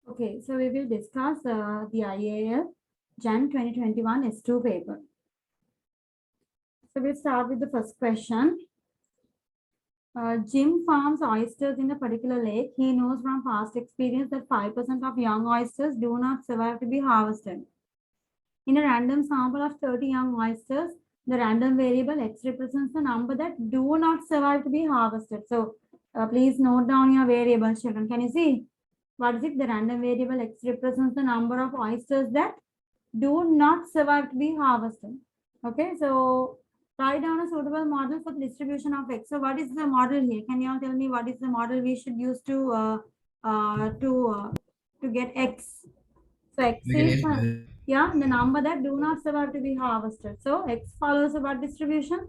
Okay, so we will discuss the IAL Jan 2021 S2 paper. So we'll start with the first question. Jim farms oysters in a particular lake. He knows from past experience that 5% of young oysters do not survive to be harvested. In a random sample of 30 young oysters, the random variable X represents the number that do not survive to be harvested. So please note down your variables, children. Can you see? What is it? The random variable X represents the number of oysters that do not survive to be harvested. Okay, so write down a suitable model for the distribution of X. So what is the model here? Can you all tell me what is the model we should use to get X? So X We can is use the number that do not survive to be harvested. So X follows what distribution?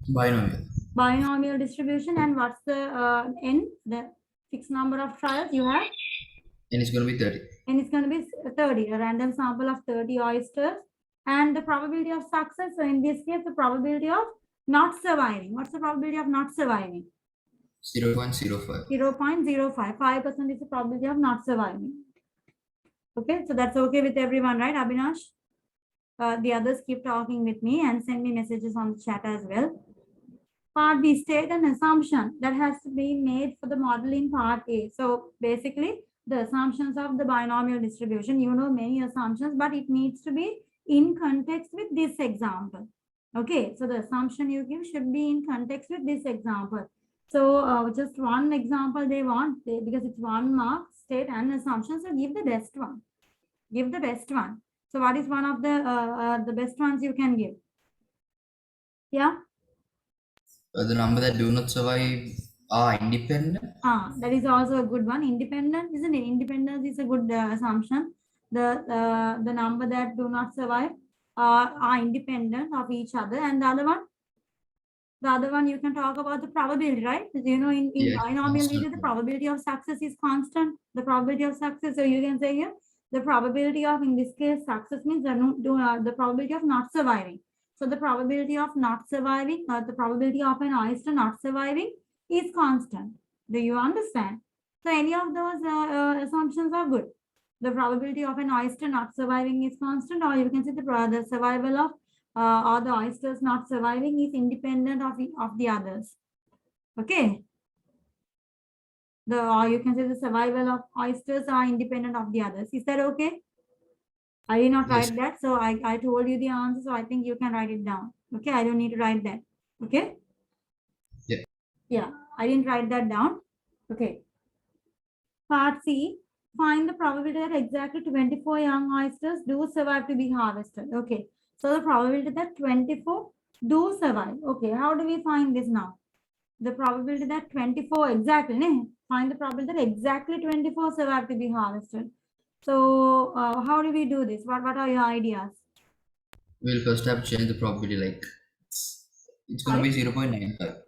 binomial. Binomial distribution. And what's the N? The fixed number of trials you have? And it's going to be 30. And it's going to be 30, a random sample of 30 oysters. And the probability of success, so in this case, the probability of not surviving. What's the probability of not surviving? 0.05. 0.05. 5% is the probability of not surviving. Okay, so that's okay with everyone, right, Abhinash? The others keep talking with me and send me messages on the chat as well. Part B, state an assumption that has to be made for the model in part A. So basically, the assumptions of the binomial distribution, you know many assumptions, but it needs to be in context with this example. Okay, so the assumption you give should be in context with this example. So just one example they want, because it's 1 mark, state an assumption, so give the best one. Give the best one. So what is one of the best ones you can give? Yeah? The number that do not survive are independent. That is also a good one. Independent, isn't it? Independence is a good assumption. The number that do not survive are independent of each other. And the other one you can talk about the probability, right? You know, in Yes, binomial constant. method, the probability of success is constant. The probability of success, so you can say here, the probability of, in this case, success means the probability of not surviving. So the probability of not surviving, the probability of an oyster not surviving is constant. Do you understand? So any of those assumptions are good. The probability of an oyster not surviving is constant, or you can say the survival of or the oysters not surviving is independent of the others. Okay. Or you can say the survival of oysters are independent of the others. Is that okay? I did not Yes. write that. So I told you the answer. So I think you can write it down. Okay. I don't need to write that. Okay. Yeah. Yeah. I didn't write that down. Okay. Part C. Find the probability that exactly 24 young oysters do survive to be harvested. Okay. So the probability that 24 do survive. Okay. How do we find this now? The probability that 24 exactly, find the probability that exactly 24 survive to be harvested. So how do we do this? What are your ideas? We'll first have to change the probability. Like it's going to be 0.95.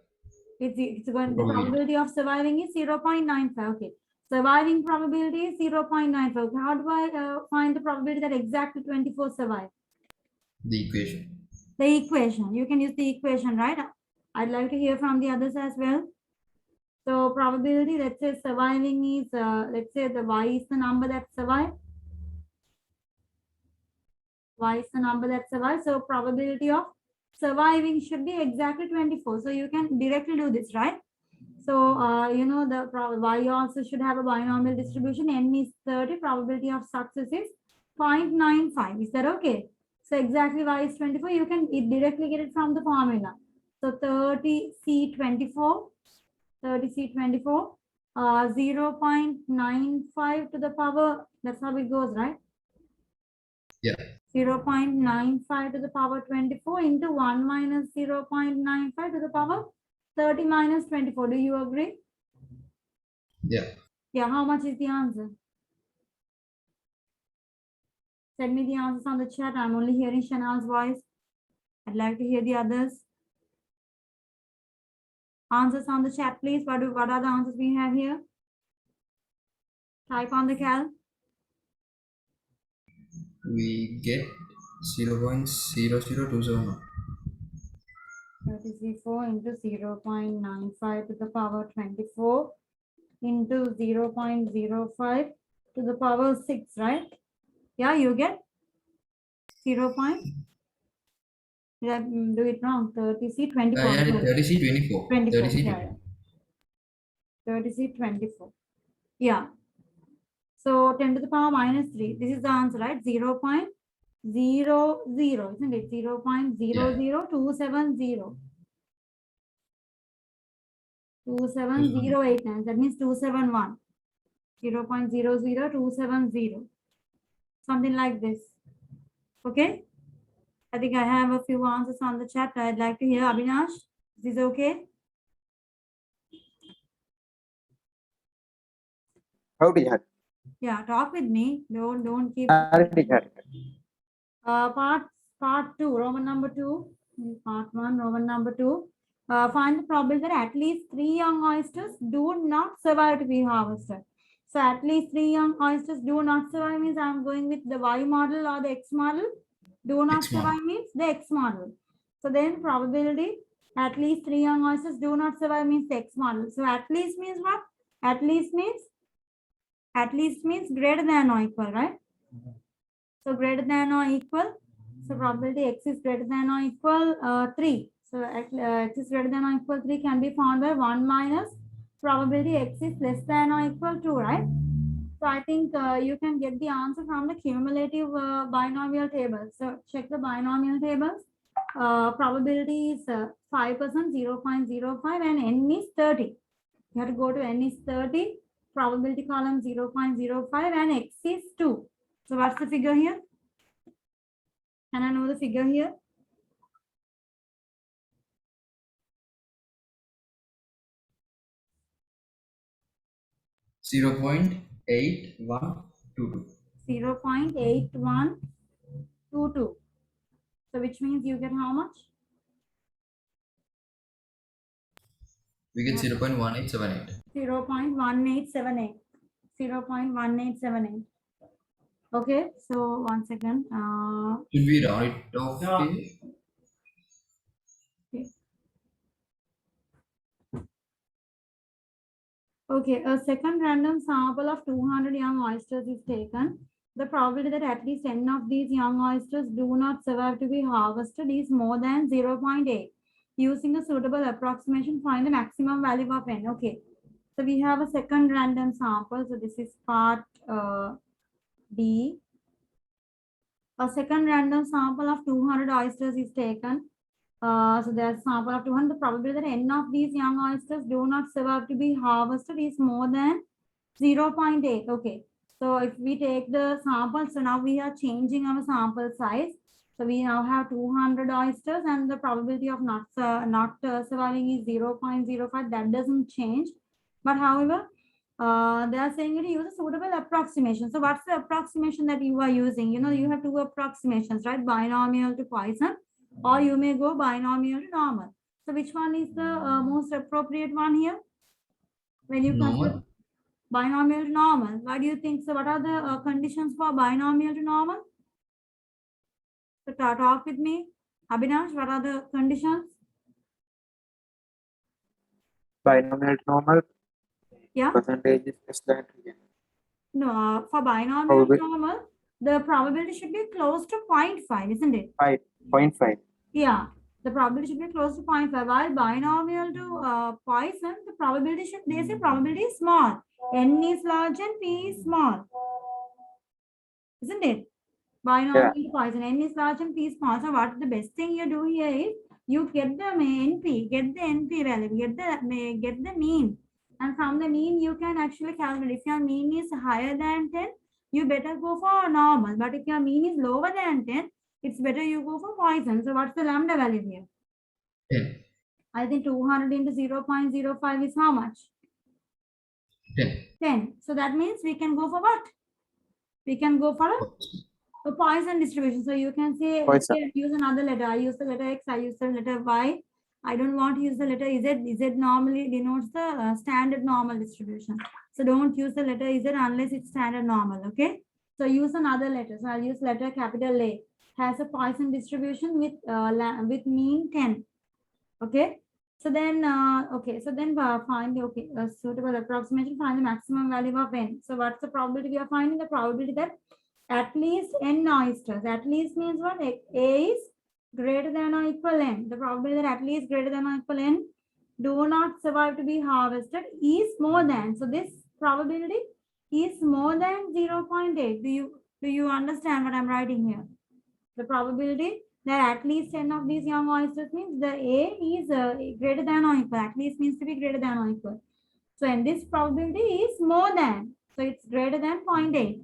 It's going, the Probability. probability of surviving is 0.95. Okay. Surviving probability is 0.95. How do I find the probability that exactly 24 survive? The equation. The equation. You can use the equation, right? I'd like to hear from the others as well. So probability, let's say surviving is, let's say the y is the number that survive. Y is the number that survives. So probability of surviving should be exactly 24. So you can directly do this, right? So, you know, the Y also should have a binomial distribution. N is 30. Probability of success is 0.95. Is that okay? So exactly Y is 24. You can directly get it from the formula. So 30C24, 30C24, 0.95 to the power. That's how it goes, right? Yeah. 0.95 to the power 24 into 1 minus 0.95 to the power 30 minus 24. Do you agree? Yeah. Yeah, how much is the answer? Send me the answers on the chat. I'm only hearing Shanal's voice. I'd like to hear the others. Answers on the chat, please. What are the answers we have here? Type on the cal. We get 0.00271. That is 4 into 0.95 to the power 24 into 0.05 to the power 6, right? Yeah, you get 0. Did I do it wrong? 30C 24. Yeah, 30C 24. 24. 30C Yeah, 24. 30C 24. Yeah. So 10 to the power minus 3. This is the answer, right? 0 0.00, isn't it? 0.00270. 27089. That means 271. 0.00270. Something like this. Okay. I think I have a few answers on the chat. I'd like to hear Abhinash. Is this okay? How teacher? Yeah, talk with me. Don't keep. Teacher. Part 2, Roman number 2. Part 1, Roman number 2. Find the probability that at least 3 young oysters do not survive to be harvested. So at least 3 young oysters do not survive means I'm going with the Y model or the X model. Do not X model. survive means the X model. So then probability at least 3 young oysters do not survive means the X model. So at least means what? At least means greater than or equal, right? So greater than or equal. So probability X is greater than or equal 3. So X is greater than or equal 3 can be found by 1 minus probability X is less than or equal 2, right? So I think you can get the answer from the cumulative binomial table. So check the binomial tables. Probability is 5%, 0.05 and N is 30. You have to go to N is 30, probability column 0.05 and X is 2. So what's the figure here? Can I know the figure here? Zero point 8122. 0.8122. So which means you get how much? We get 0.1878. 0.1878. 0.1878. Okay, so 1 second. Should we round it off? Yeah. Here? Okay, a second random sample of 200 young oysters is taken. The probability that at least 10 of these young oysters do not survive to be harvested is more than 0.8. Using a suitable approximation, find the maximum value of n. Okay, so we have a second random sample. So this is part D. A second random sample of 200 oysters is taken. So there's a sample of 200. The probability that n of these young oysters do not survive to be harvested is more than 0.8. Okay. So if we take the sample, so now we are changing our sample size. So we now have 200 oysters and the probability of not surviving is 0.05. That doesn't change. But however, they are saying to use a suitable approximation. So what's the approximation that you are using? You know, you have two approximations, right? Binomial to Poisson, or you may go binomial to normal. So which one is the most appropriate one here? When you consider binomial to normal, why do you think so? What are the conditions for binomial to normal? So talk with me, Abhinash. What are the conditions? Binomial to normal. Yeah. Percentage is less than 3. No, for binomial to normal, the probability should be close to 0.5, isn't it? 5.5. Yeah, the probability should be close to 0.5. While binomial to Poisson, the probability should, they say probability is small. N is large and P is small. Isn't it? Binomial to Poisson, N is large and P is small. So what the best thing you do here is you get the NP, get the NP value, get the mean. And from the mean, you can actually calculate. If your mean is higher than 10, you better go for normal. But if your mean is lower than 10, it's better you go for Poisson. So what's the lambda value here? 10. I think 200 into 0.05 is how much? 10. 10. So that means we can go for what? We can go for a Poisson distribution. So you can say, okay, use another letter. I use the letter X, I use the letter Y. I don't want to use the letter Z. Z normally denotes the standard normal distribution. So don't use the letter Z unless it's standard normal, okay? So use another letter. So I'll use letter capital A. Has a Poisson distribution with mean 10, okay? So then, okay, so then find the suitable approximation, find the maximum value of n. So what's the probability we are finding? The probability that at least n oysters, at least means what? A is greater than or equal n. The probability that at least greater than or equal n do not survive to be harvested is more than. So this probability is more than 0.8. Do you understand what I'm writing here? The probability that at least 10 of these young oysters means the A is greater than or equal. At least means to be greater than or equal. So, and this probability is more than. So, it's greater than 0.8.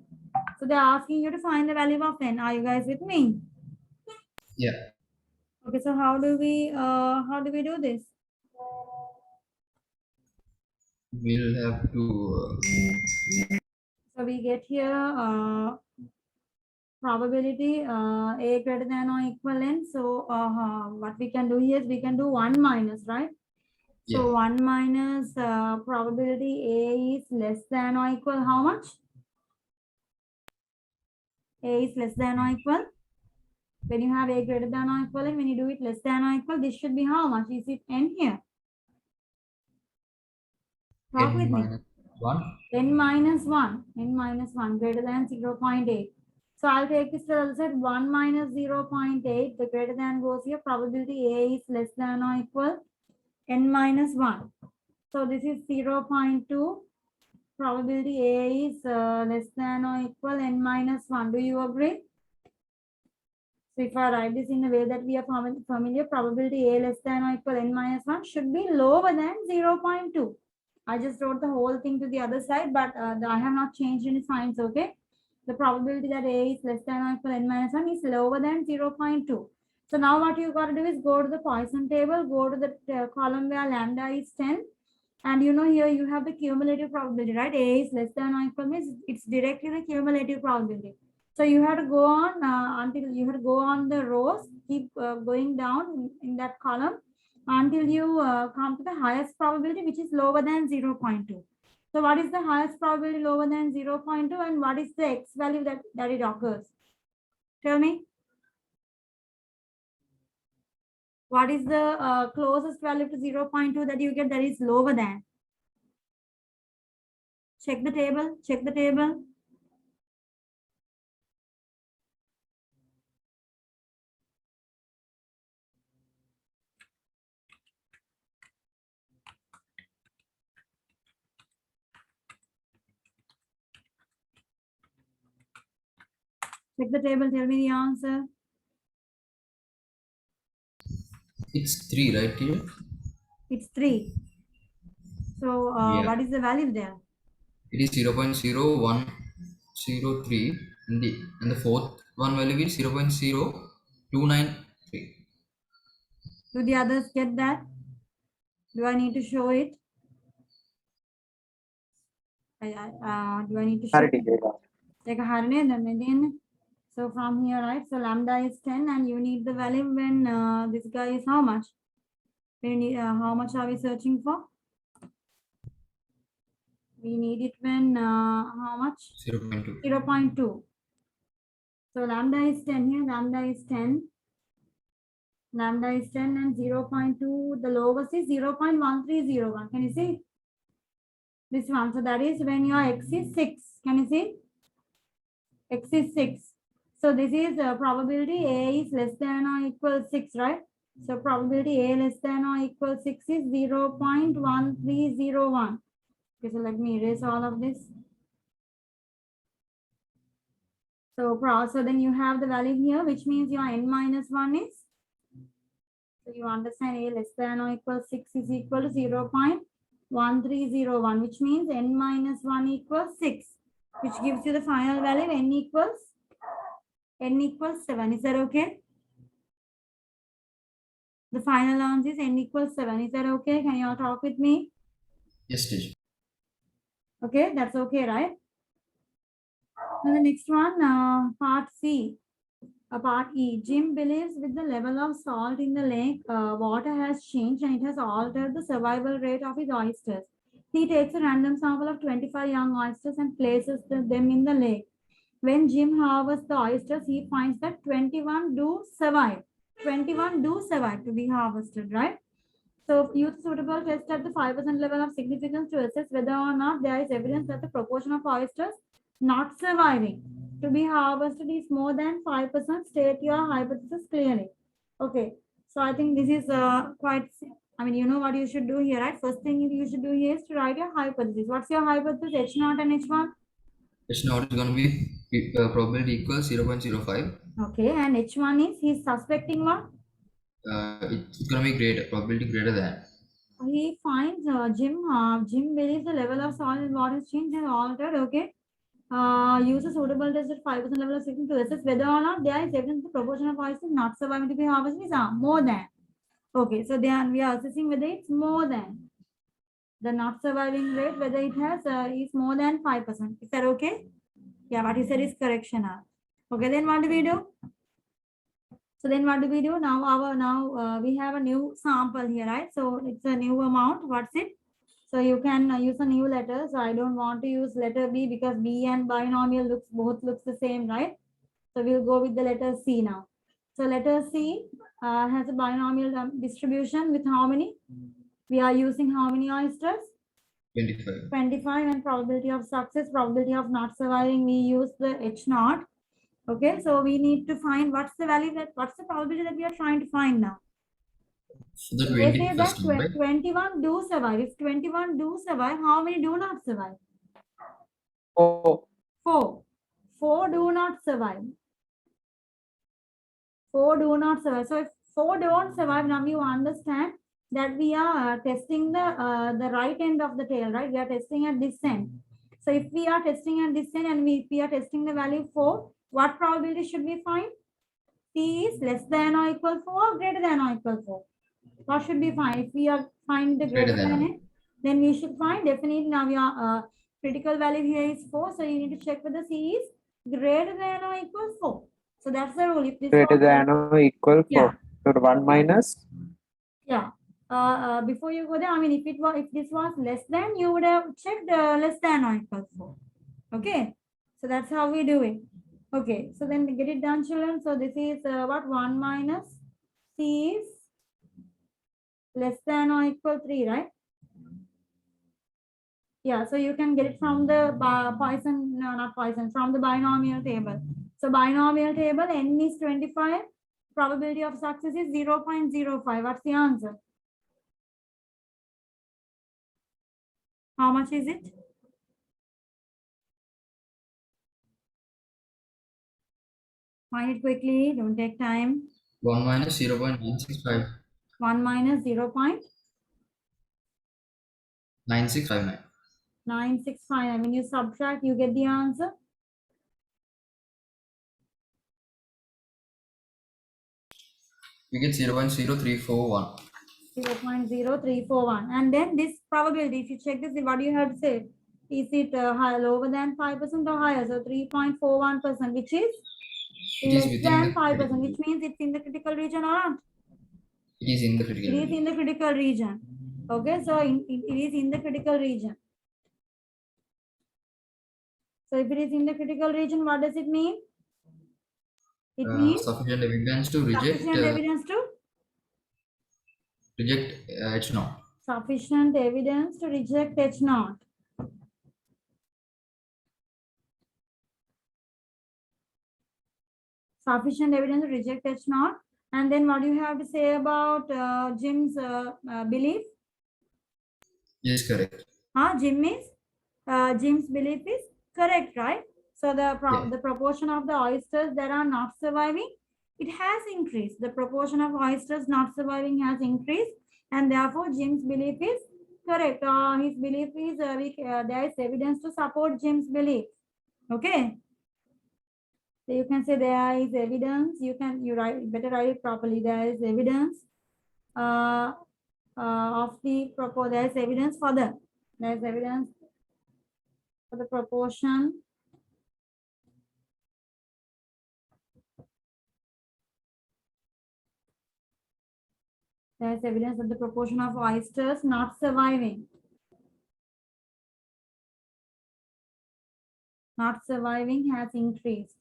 So, they're asking you to find the value of n. Are you guys with me? Yeah. Okay, so how do we do this? We'll have to. So, we get here probability A greater than or equal n. So, what we can do here is we can do 1 minus, right? So Yeah. 1 minus probability A is less than or equal how much? A is less than or equal. When you have A greater than or equal and when you do it less than or equal, this should be how much? Is it n here? Talk with me. -1. N minus 1. N minus 1 greater than 0.8. So I'll take this to the other side. 1 minus 0.8. The greater than goes here. Probability A is less than or equal n minus 1. So this is 0.2. Probability A is less than or equal n minus 1. Do you agree? So if I write this in a way that we are familiar, probability A less than or equal n minus 1 should be lower than 0.2. I just wrote the whole thing to the other side, but I have not changed any signs, okay? The probability that A is less than or equal n minus 1 is lower than 0.2. So now what you got to do is go to the Poisson table, go to the column where lambda is 10. And you know, here you have the cumulative probability, right? A is less than or equal means it's directly the cumulative probability. So you have to go on until you have to go on the rows, keep going down in that column until you come to the highest probability, which is lower than 0.2. So what is the highest probability lower than 0.2 and what is the x value that it occurs? Tell me. What is the closest value to 0.2 that you get that is lower than? Check the table, check the table. Check the table, tell me the answer. It's 3, right here? It's 3. So Yeah. what is the value there? It is 0.0103 and the fourth one value is 0.0293. Do the others get that? Do I need to show it? Do I need to show Parity it? data. Take a harne, then. So from here, right? So lambda is 10 and you need the value when this guy is how much? We need, how much are we searching for? We need it when how much? 0.2. 0.2. So lambda is 10 here, lambda is 10. Lambda is 10 and 0.2, the lowest is 0.1301. Can you see? This one. So that is when your x is 6. Can you see? X is 6. So this is probability A is less than or equal 6, right? So probability A less than or equal 6 is 0.1301. Okay, so let me erase all of this. So then you have the value here, which means your n minus 1 is, so you understand A less than or equal 6 is equal to 0.1301, which means n minus 1 equals 6, which gives you the final value n equals 7. Is that okay? The final answer is n equals 7. Is that okay? Can you all talk with me? Yes, teacher. Okay, that's okay, right? Now the next one, part C. Part E. Jim believes with the level of salt in the lake, water has changed and it has altered the survival rate of his oysters. He takes a random sample of 25 young oysters and places them in the lake. When Jim harvests the oysters, he finds that 21 do survive. 21 do survive to be harvested, right? So youth suitable test at the 5% level of significance to assess whether or not there is evidence that the proportion of oysters not surviving to be harvested is more than 5%. State your hypothesis clearly. Okay. So I think this is quite, I mean, you know what you should do here, right? First thing you should do here is to write your hypothesis. What's your hypothesis? H0 and H1? H0 is going to be probability equals 0.05. Okay. And H1 is he's suspecting what? It's going to be greater, probability greater than. He finds Jim believes the level of soil and water change has altered. Okay. Use a suitable test at 5% level of sickness to assess whether or not there is evidence the proportion of oysters not surviving to be harvested is more than. Okay, so then we are assessing whether it's more than the not surviving rate, whether it has is more than 5%. Is that okay? Yeah, what he said is correction. Okay, then what do we do? So then what do we do? Now we have a new sample here, right? So it's a new amount. What's it? So you can use a new letter. So I don't want to use letter B because B and binomial both looks the same, right? So we'll go with the letter C now. So letter C has a binomial distribution with how many? We are using how many oysters? 25. 25, and probability of success, probability of not surviving, we use the H0. Okay, so we need to find what's the value what's the probability that we are trying to find now. So the They say that 21st one, right? 21 do survive. If 21 do survive, how many do not survive? Oh, 4. 4 do not survive. 4 do not survive. So if 4 don't survive, now you understand that we are testing the right end of the tail, right? We are testing at this end. So if we are testing at this end and if we are testing the value 4, what probability should we find? C is less than or equal 4 or greater than or equal 4. What should we find? If we are find the greater than it, then we should find definitely now we are critical value here is 4. So you need to check whether C is greater than or equal 4. So that's the rule. If this greater was, than or equal yeah. 4. So 1 minus. Yeah. Before you go there, I mean, if this was less than, you would have checked less than or equal 4. Okay. So that's how we do it. Okay. So then get it done, children. So this is what 1 minus C is less than or equal 3, right? Yeah, so you can get it from the Poisson, no, not Poisson, from the binomial table. So binomial table, n is 25, probability of success is 0.05. What's the answer? How much is it? Find it quickly, don't take time. 1 minus 0.965. 1 minus 9659. 0.965. When you subtract, you get the answer. We get 0.0341. 0.0341. And then this probability, if you check this, what do you have to say? Is it lower than 5% or higher? So 3.41%, which is It is less within than the 5%, which means it's in the critical region or not? It is in the critical It is region. in the critical region. Okay, so it is in the critical region. So if it is in the critical region, what does it mean? It means Sufficient evidence to reject sufficient evidence to H0. sufficient evidence to reject H0. Sufficient evidence to reject H0. And then what do you have to say about Jim's belief? Yes, correct. Jim's belief is correct, right? So the proportion of the oysters that are not surviving, it has increased. The proportion of oysters not surviving has increased, and therefore Jim's belief is correct. His belief is there is evidence to support Jim's belief. Okay. So you can say there is evidence. You better write it properly. There is evidence of the proposal. There is evidence for the. There is evidence for the proportion there is evidence of the proportion of oysters not surviving has increased,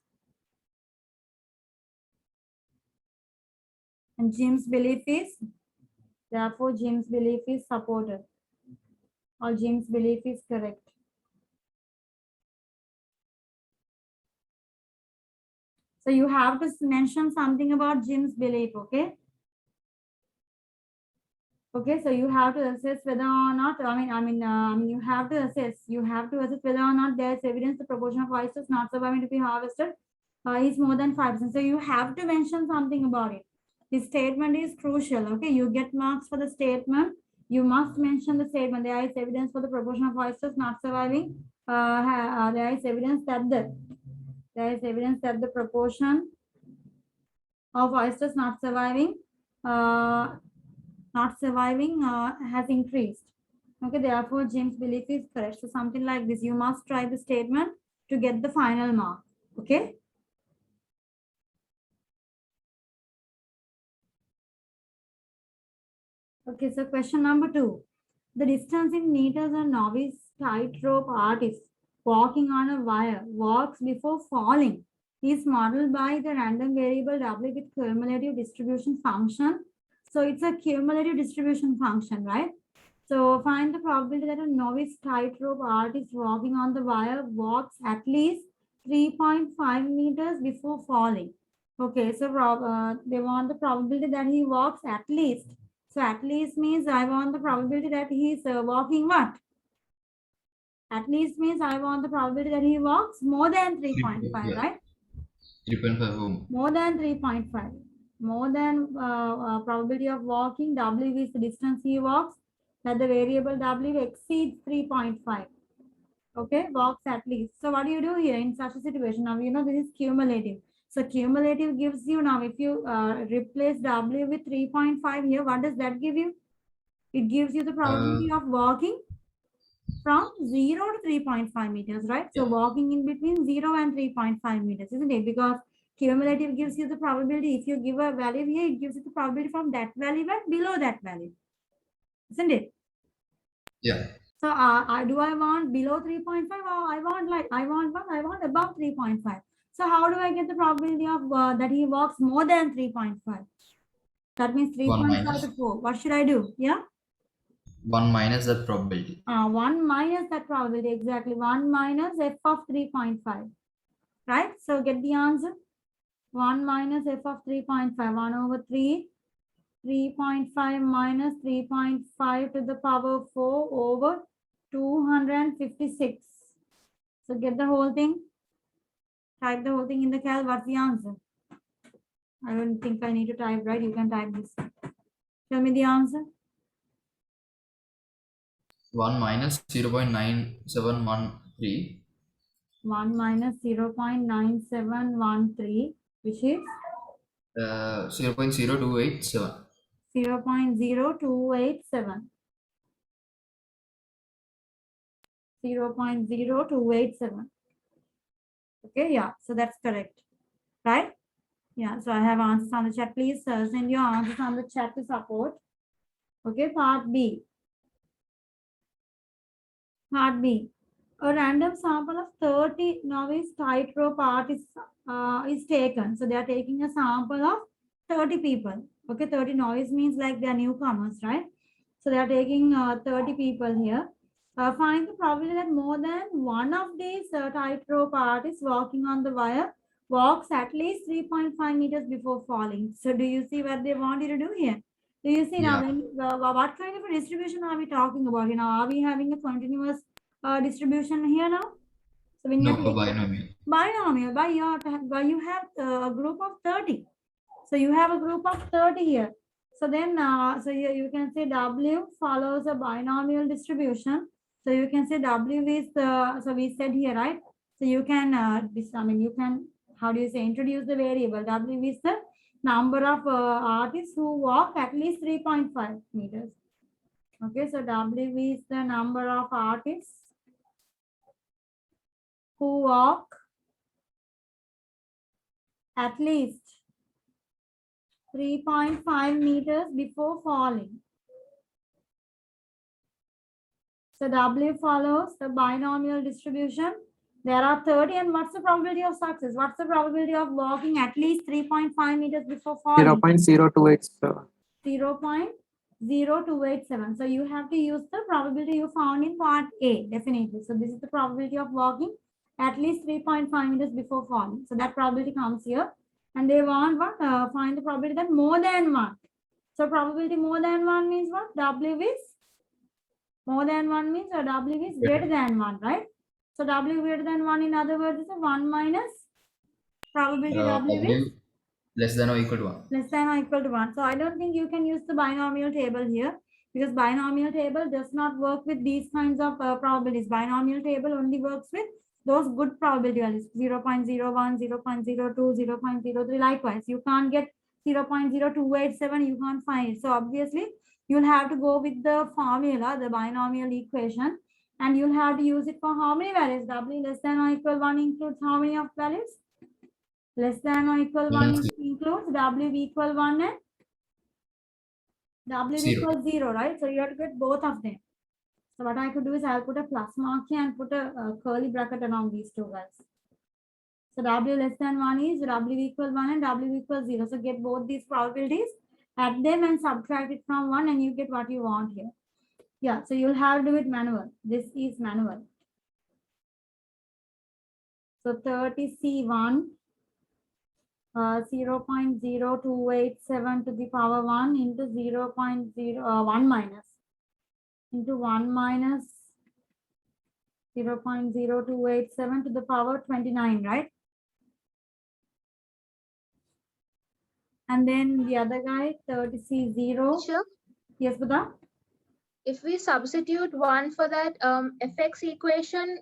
and Jim's belief is Therefore, Jim's belief is supported, or Jim's belief is correct. So you have to mention something about Jim's belief, okay? Okay, so you have to assess whether or not, you have to assess whether or not there is evidence the proportion of oysters not surviving to be harvested is more than 5%. So you have to mention something about it. This statement is crucial, okay? You get marks for the statement. You must mention the statement. There is evidence for the proportion of oysters not surviving. There is evidence that the proportion of oysters not surviving has increased. Okay, therefore James' belief is correct. So something like this, you must try the statement to get the final mark. Okay. Okay, so question number 2. The distance in meters a novice tightrope artist walking on a wire walks before falling is modeled by the random variable W with cumulative distribution function. So it's a cumulative distribution function, right? So find the probability that a novice tightrope artist walking on the wire walks at least 3.5 meters before falling. Okay, so they want the probability that he walks at least. So at least means I want the probability that he is walking what? At least means I want the probability that he walks more than 3.5, Yeah. right? 3.5 More than 3.5. More than probability of walking, W is the distance he walks, that the variable W exceeds 3.5. Okay, walks at least. So what do you do here in such a situation? Now, you know, this is cumulative. So cumulative gives you, now if you replace W with 3.5 here, what does that give you? It gives you the probability of walking from 0 to 3.5 meters, right? So Yeah. walking in between 0 and 3.5 meters, isn't it? Because cumulative gives you the probability. If you give a value here, it gives you the probability from that value and below that value, isn't it? Yeah. So do I want below 3.5 or I want above 3.5? So how do I get the probability of that he walks more than 3.5? That means 3.5 to 4. What should I do? Yeah. 1 minus that probability. 1 minus that probability, exactly. 1 minus f of 3.5, right? So get the answer. 1 minus f of 3.5, 1 over 3, 3.5 minus 3.5 to the power 4 over 256. So get the whole thing. Type the whole thing in the cal. What's the answer? I don't think I need to type, right? You can type this. Tell me the answer. 1 minus 0.9713. 1 minus 0.9713, which is 0.0287. 0.0287. 0.0287. Okay, yeah, so that's correct, right? Yeah, so I have answers on the chat. Please send your answers on the chat to support. Okay, part B. Part B. A random sample of 30 novice tightrope artists is taken. So they are taking a sample of 30 people. Okay, 30 novice means like they are newcomers, right? So they are taking 30 people here. Find the probability that more than one of these tightrope artists walking on the wire walks at least 3.5 meters before falling. So do you see what they want you to do here? Do you see now what kind of a distribution are we talking about? You know, are we having a continuous distribution here now? So when No, you're taking binomial. binomial, you have a group of 30. So you have a group of 30 here. So then, so you can say W follows a binomial distribution. So you can say W is the, so we said here, right? So you can, you can, how do you say, introduce the variable. W is the number of artists who walk at least 3.5 meters. Okay, so W is the number of artists who walk at least 3.5 meters before falling. So W follows the binomial distribution. There are 30, and what's the probability of success? What's the probability of walking at least 3.5 meters before falling? 0.0287. 0.0287. 0,287. So you have to use the probability you found in part A, definitely. So this is the probability of walking at least 3.5 meters before falling. So that probability comes here. And they want what? Find the probability that more than 1. So probability more than 1 means what? W is more than 1 means W is greater than 1, right? So W greater than 1, in other words, is a 1 minus probability W is W less than or equal to 1. less than or equal to 1. So I don't think you can use the binomial table here, because binomial table does not work with these kinds of probabilities. Binomial table only works with those good probability values, 0.01, 0.02, 0.03. Likewise, you can't get 0.0287, you can't find it. So obviously, you'll have to go with the formula, the binomial equation, and you'll have to use it for how many values? W less than or equal 1 includes how many of values? Less than or equal 1 includes W equal 1 and W 0. equals 0, right? So you have to get both of them. So what I could do is I'll put a plus mark here and put a curly bracket around these two guys. So W less than 1 is W equal 1 and W equals 0. So get both these probabilities, add them and subtract it from 1 and you get what you want here. Yeah, so you'll have to do it manual. This is manual. So 30C1. 0.0287 to the power 1 into 0.01 minus into 1 minus 0.0287 to the power 29, right? And then the other guy, 30C0. Sure. Yes, Buddha? If we substitute 1 for that fx equation,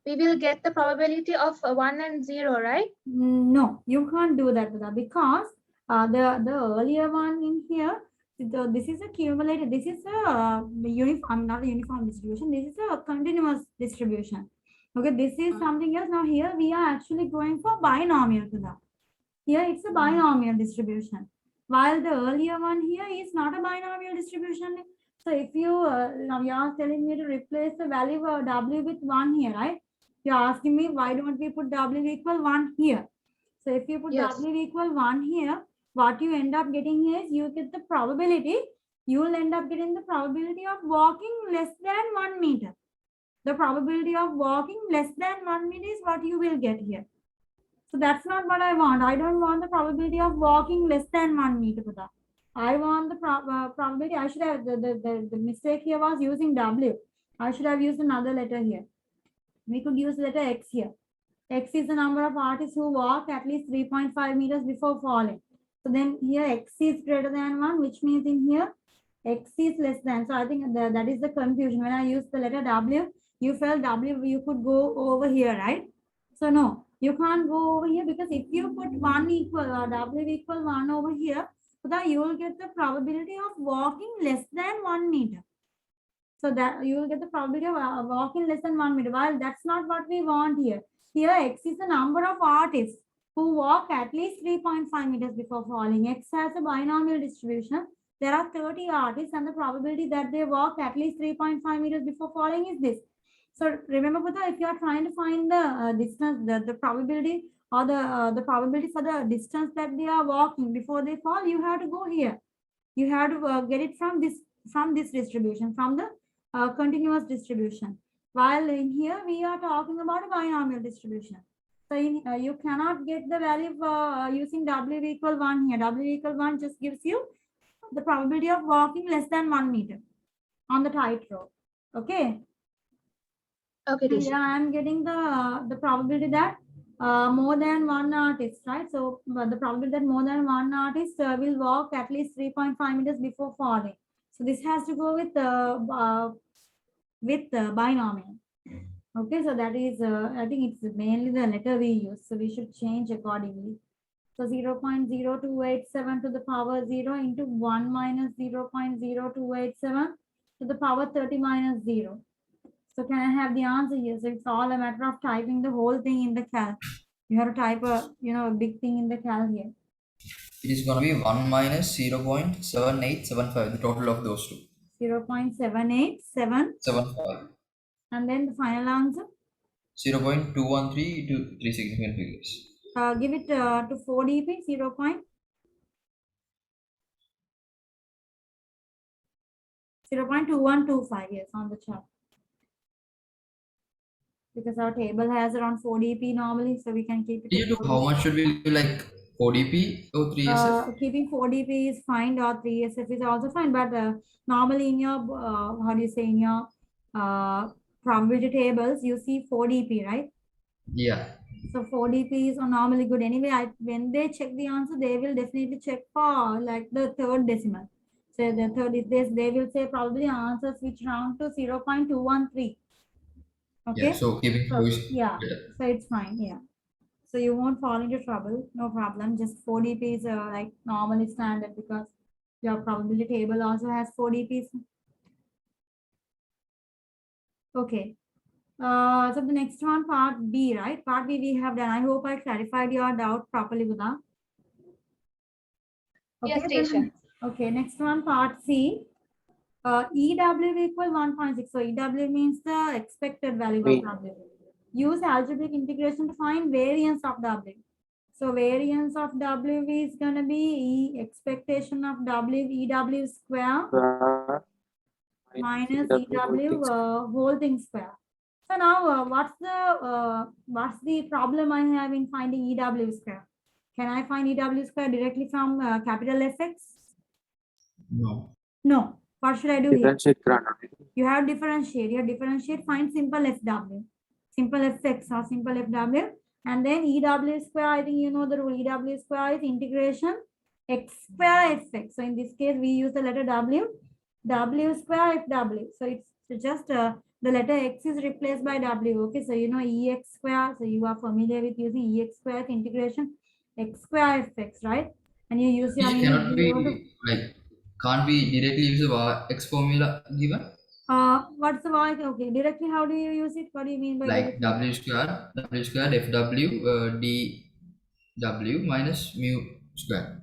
we will get the probability of 1 and 0, right? No, you can't do that, Buddha, because the earlier one in here, this is a cumulative, this is a uniform, not a uniform distribution, this is a continuous distribution. Okay, this is something else. Now here we are actually going for binomial, Buddha. Here it's a binomial distribution, while the earlier one here is not a binomial distribution. So if you, now you are telling me to replace the value of W with 1 here, right? You're asking me why don't we put W equal 1 here? So if you put Yes. W equal 1 here, what you end up getting here is you get the probability, you will end up getting the probability of walking less than 1 meter. The probability of walking less than 1 meter is what you will get here. So that's not what I want. I don't want the probability of walking less than 1 meter. Buddha. I want the probability. I should have, the mistake here was using W. I should have used another letter here. We could use letter X here. X is the number of artists who walk at least 3.5 meters before falling. So then here X is greater than 1, which means in here X is less than. So I think that is the confusion. When I use the letter W, you felt W, you could go over here, right? So no, you can't go over here, because if you put 1 equal or W equal 1 over here, so that you will get the probability of walking less than 1 meter. So that you will get the probability of walking less than 1 meter. While that's not what we want here. Here X is the number of artists who walk at least 3.5 meters before falling. X has a binomial distribution. There are 30 artists and the probability that they walk at least 3.5 meters before falling is this. So remember, Buddha, if you are trying to find the distance, the probability or the probability for the distance that they are walking before they fall, you have to go here. You have to get it from this distribution, from the continuous distribution. While in here we are talking about a binomial distribution. So in, you cannot get the value using W equal 1 here. W equal 1 just gives you the probability of walking less than 1 meter on the tightrope. Okay. Okay, And teacher. yeah, I'm getting the probability that more than one artist, right? So the probability that more than one artist will walk at least 3.5 meters before falling. So this has to go with binomial. Okay, so that is, I think it's mainly the letter we use. So we should change accordingly. So 0.0287 to the power 0 into 1 minus 0.0287 to the power 30 minus 0. So can I have the answer here? So it's all a matter of typing the whole thing in the calc. You have to type a, a big thing in the calc here. It is going to be 1 minus 0.7875, the total of those two. 0.787. 75. And then the final answer? 0.213 to 3 significant figures. Give it to 4 dp, 0. 0.2125, yes, on the chart. Because our table has around 4 dp normally, so we can keep it You to do 4 how dp. much should we do, like 4DP or 3SF? Keeping 4 dp is fine, or 3SF is also fine, but normally in your, how do you say, in your probability tables, you see 4 dp, right? Yeah. So 4 dp is normally good. Anyway, when they check the answer, they will definitely check for like the third decimal. So the third is this, they will say probably answers which round to 0.213. Yeah. Okay. So keeping So those yeah, better. so it's fine. Yeah. So you won't fall into trouble. No problem. Just 4 dp is like normally standard because your probability table also has 4 dps. Okay. So the next one, part B, right? Part B we have done. I hope I clarified your doubt properly, Buddha. Okay, Yes, then, teacher. okay, next one, part C. EW equal 1.6. So EW means the expected value of Me. W. Use algebraic integration to find variance of W. So variance of W is gonna be expectation of W, EW square minus EW whole thing square. So now what's the problem I have in finding EW square? Can I find EW square directly from capital Fx? No. No. What should I do here? Differentiate granted. You have differentiate. You differentiate, find simple FW, simple Fx or simple FW, and then EW square. I think you know the rule. EW square is integration x square Fx. So in this case, we use the letter W, W square FW. So it's just the letter x is replaced by W. Okay, so you know Ex square. So you are familiar with using Ex square integration x square Fx, right? And you use your It limit cannot 0 to be like, can't we directly use the X formula given? what's the y? Okay, directly, how do you use it? What do you mean by Like directly? W square FW DW minus mu square.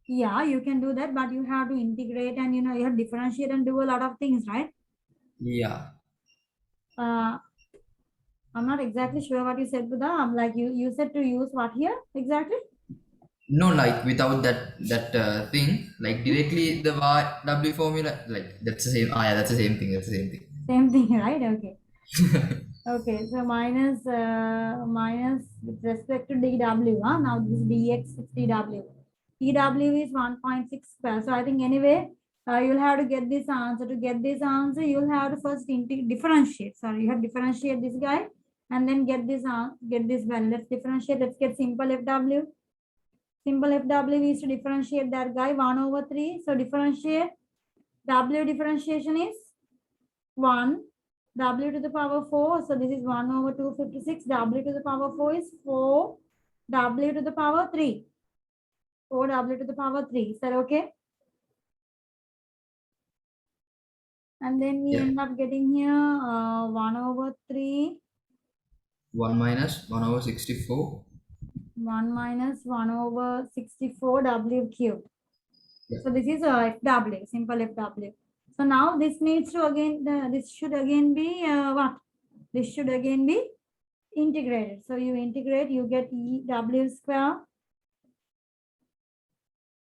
Yeah, you can do that, but you have to integrate and you have differentiate and do a lot of things, right? Yeah. Uh, I'm not exactly sure what you said, Buddha. I'm like you said to use what here exactly? No, like without that thing, like directly the W formula, like that's the same. Ah, yeah, that's the same thing. That's the same thing. Same thing, right? Okay. Okay, so minus with respect to dw, huh? Now this is dx, it's dw. dw is 1.6 square. So I think anyway, you'll have to get this answer. To get this answer, you'll have to first differentiate. Sorry, you have to differentiate this guy and then get this value. Let's differentiate. Let's get simple fw. Simple fw is to differentiate that guy 1/3. So differentiate. W differentiation is 1. W to the power 4. So this is 1/256. W to the power 4 is 4. W to the power 3. 4W to the power 3. Is that okay? And then we Yeah. end up getting here 1/3. 1 minus 1/64. 1 minus 1/64 W cubed. Yeah. So this is FW, simple FW. So now this needs to this should again be what? This should again be integrated. So you integrate, you get EW square.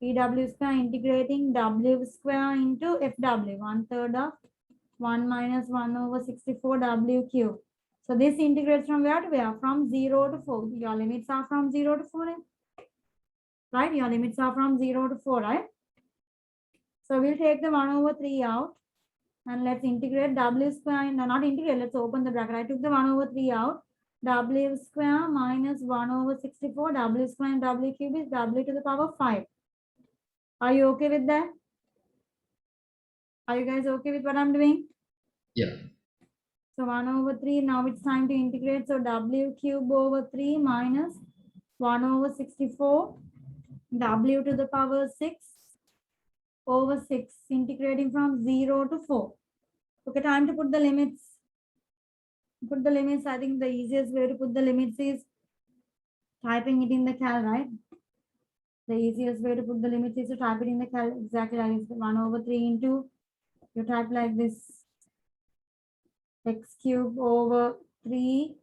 EW square integrating W square into FW. 1/3 of 1 minus 1/64 W cube. So this integrates from where to where? From 0 to 4. Your limits are from 0 to 4. Right? Your limits are from 0 to 4, right? So we'll take the 1/3 out. And let's integrate W square. No, not integrate. Let's open the bracket. I took the 1/3 out. W square minus 1/64. W square and W cube is W to the power 5. Are you okay with that? Are you guys okay with what I'm doing? Yeah. So 1/3. Now it's time to integrate. So W cube over 3 minus 1/64. W to the power 6 over 6. Integrating from 0 to 4. Okay, time to put the limits. Put the limits. I think the easiest way to put the limits is typing it in the cal, right? The easiest way to put the limits is to type it in the cal. Exactly like 1/3 into, you type like this, x cube over 3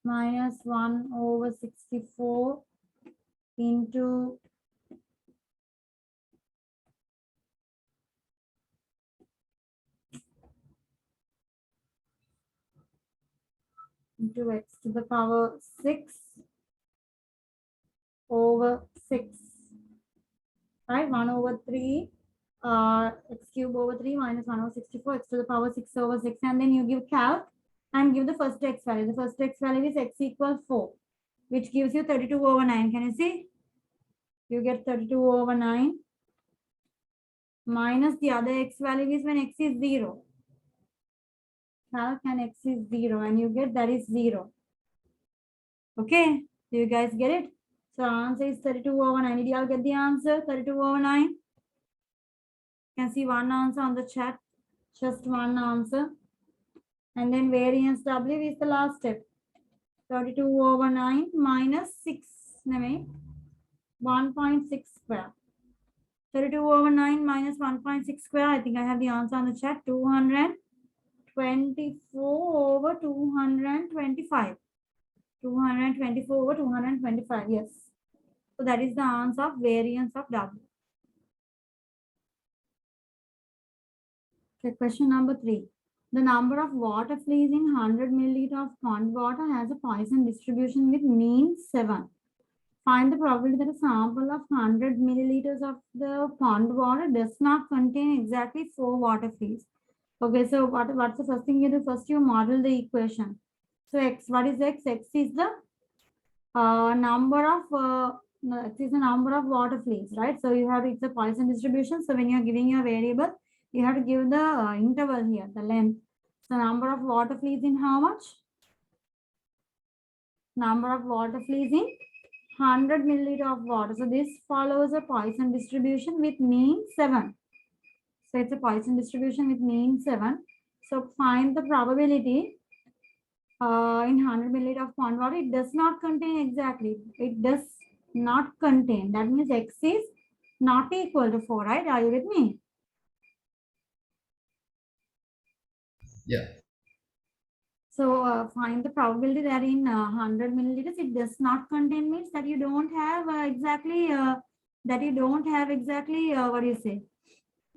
minus 1/64 into into x to the power 6 over 6, right? 1 over 3, x cube over 3 minus 1 over 64, x to the power 6 over 6, and then you give calc and give the first x value. The first x value is x equals 4, which gives you 32 over 9. Can you see? You get 32 over 9 minus the other x value is when x is 0. Calc and x is 0, and you get that is 0. Okay, do you guys get it? So answer is 32 over 9. Did you all get the answer? 32 over 9. You can see one answer on the chat, just one answer. And then variance W is the last step. 32 over 9 minus 6, 1.6 square. 32 over 9 minus 1.6 square. I think I have the answer on the chat. 224 over 225. 224 over 225. Yes. So that is the answer of variance of W. Okay, question number 3. The number of water fleas in 100 milliliter of pond water has a Poisson distribution with mean 7. Find the probability that a sample of 100 milliliters of the pond water does not contain exactly 4 water fleas. Okay, so what's the first thing you do? First, you model the equation. So x, what is x? X is the number of water fleas, right? So you have, it's a Poisson distribution. So when you're giving your variable, you have to give the interval here, the length. So number of water fleas in how much? Number of water fleas in 100 milliliter of water. So this follows a Poisson distribution with mean 7. So it's a Poisson distribution with mean 7. So find the probability in 100 milliliter of pond water. It does not contain exactly. It does not contain. That means x is not equal to 4, right? Are you with me? Yeah. So find the probability that in 100 milliliters it does not contain, means that you don't have exactly what do you say?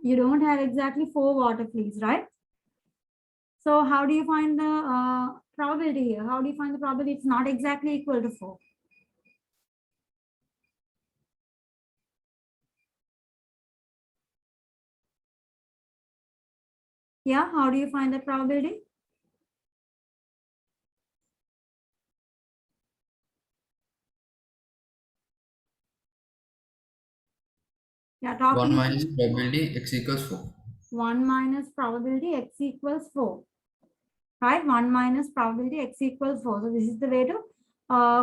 You don't have exactly 4 water fleas, right? So how do you find the probability here? How do you find the probability it's not exactly equal to 4? Yeah, how do you find the probability? Yeah, 1 minus probability x equals 4. 1 minus probability x equals 4. Right? 1 minus probability x equals 4. So this is the way to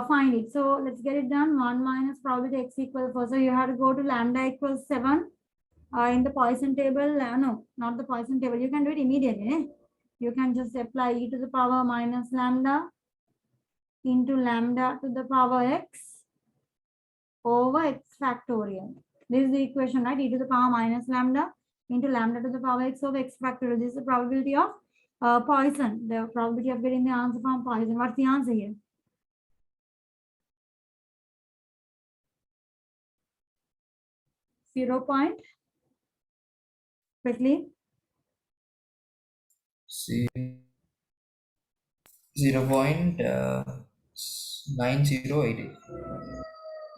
find it. So let's get it done. 1 minus probability x equals 4. So you have to go to lambda equals 7 in the Poisson table. No, not the Poisson table. You can do it immediately. Eh? You can just apply e to the power minus lambda into lambda to the power x over x factorial. This is the equation, right? E to the power minus lambda into lambda to the power x over x factorial. This is the probability of Poisson, the probability of getting the answer from Poisson. What's the answer here? .0. Quickly. 0.9088.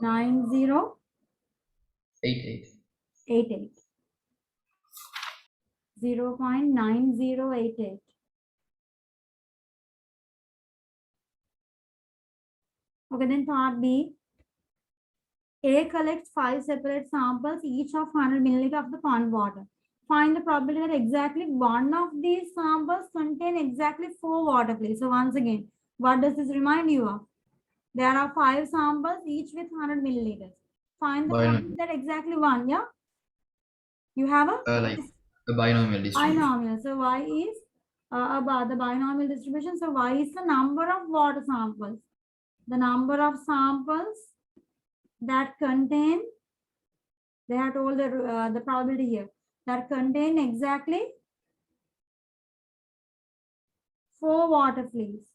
9088. 0.9088. Okay, then part B. A collects 5 separate samples, each of 100 milliliter of the pond water. Find the probability that exactly one of these samples contain exactly 4 water fleas. So once again, what does this remind you of? There are 5 samples, each with 100 milliliters. Find the probability that exactly one, yeah? You have a? Like a binomial distribution. Binomial. So y is about the binomial distribution. So y is the number of water samples. The number of samples that contain, they have told the probability here, that contain exactly 4 water fleas.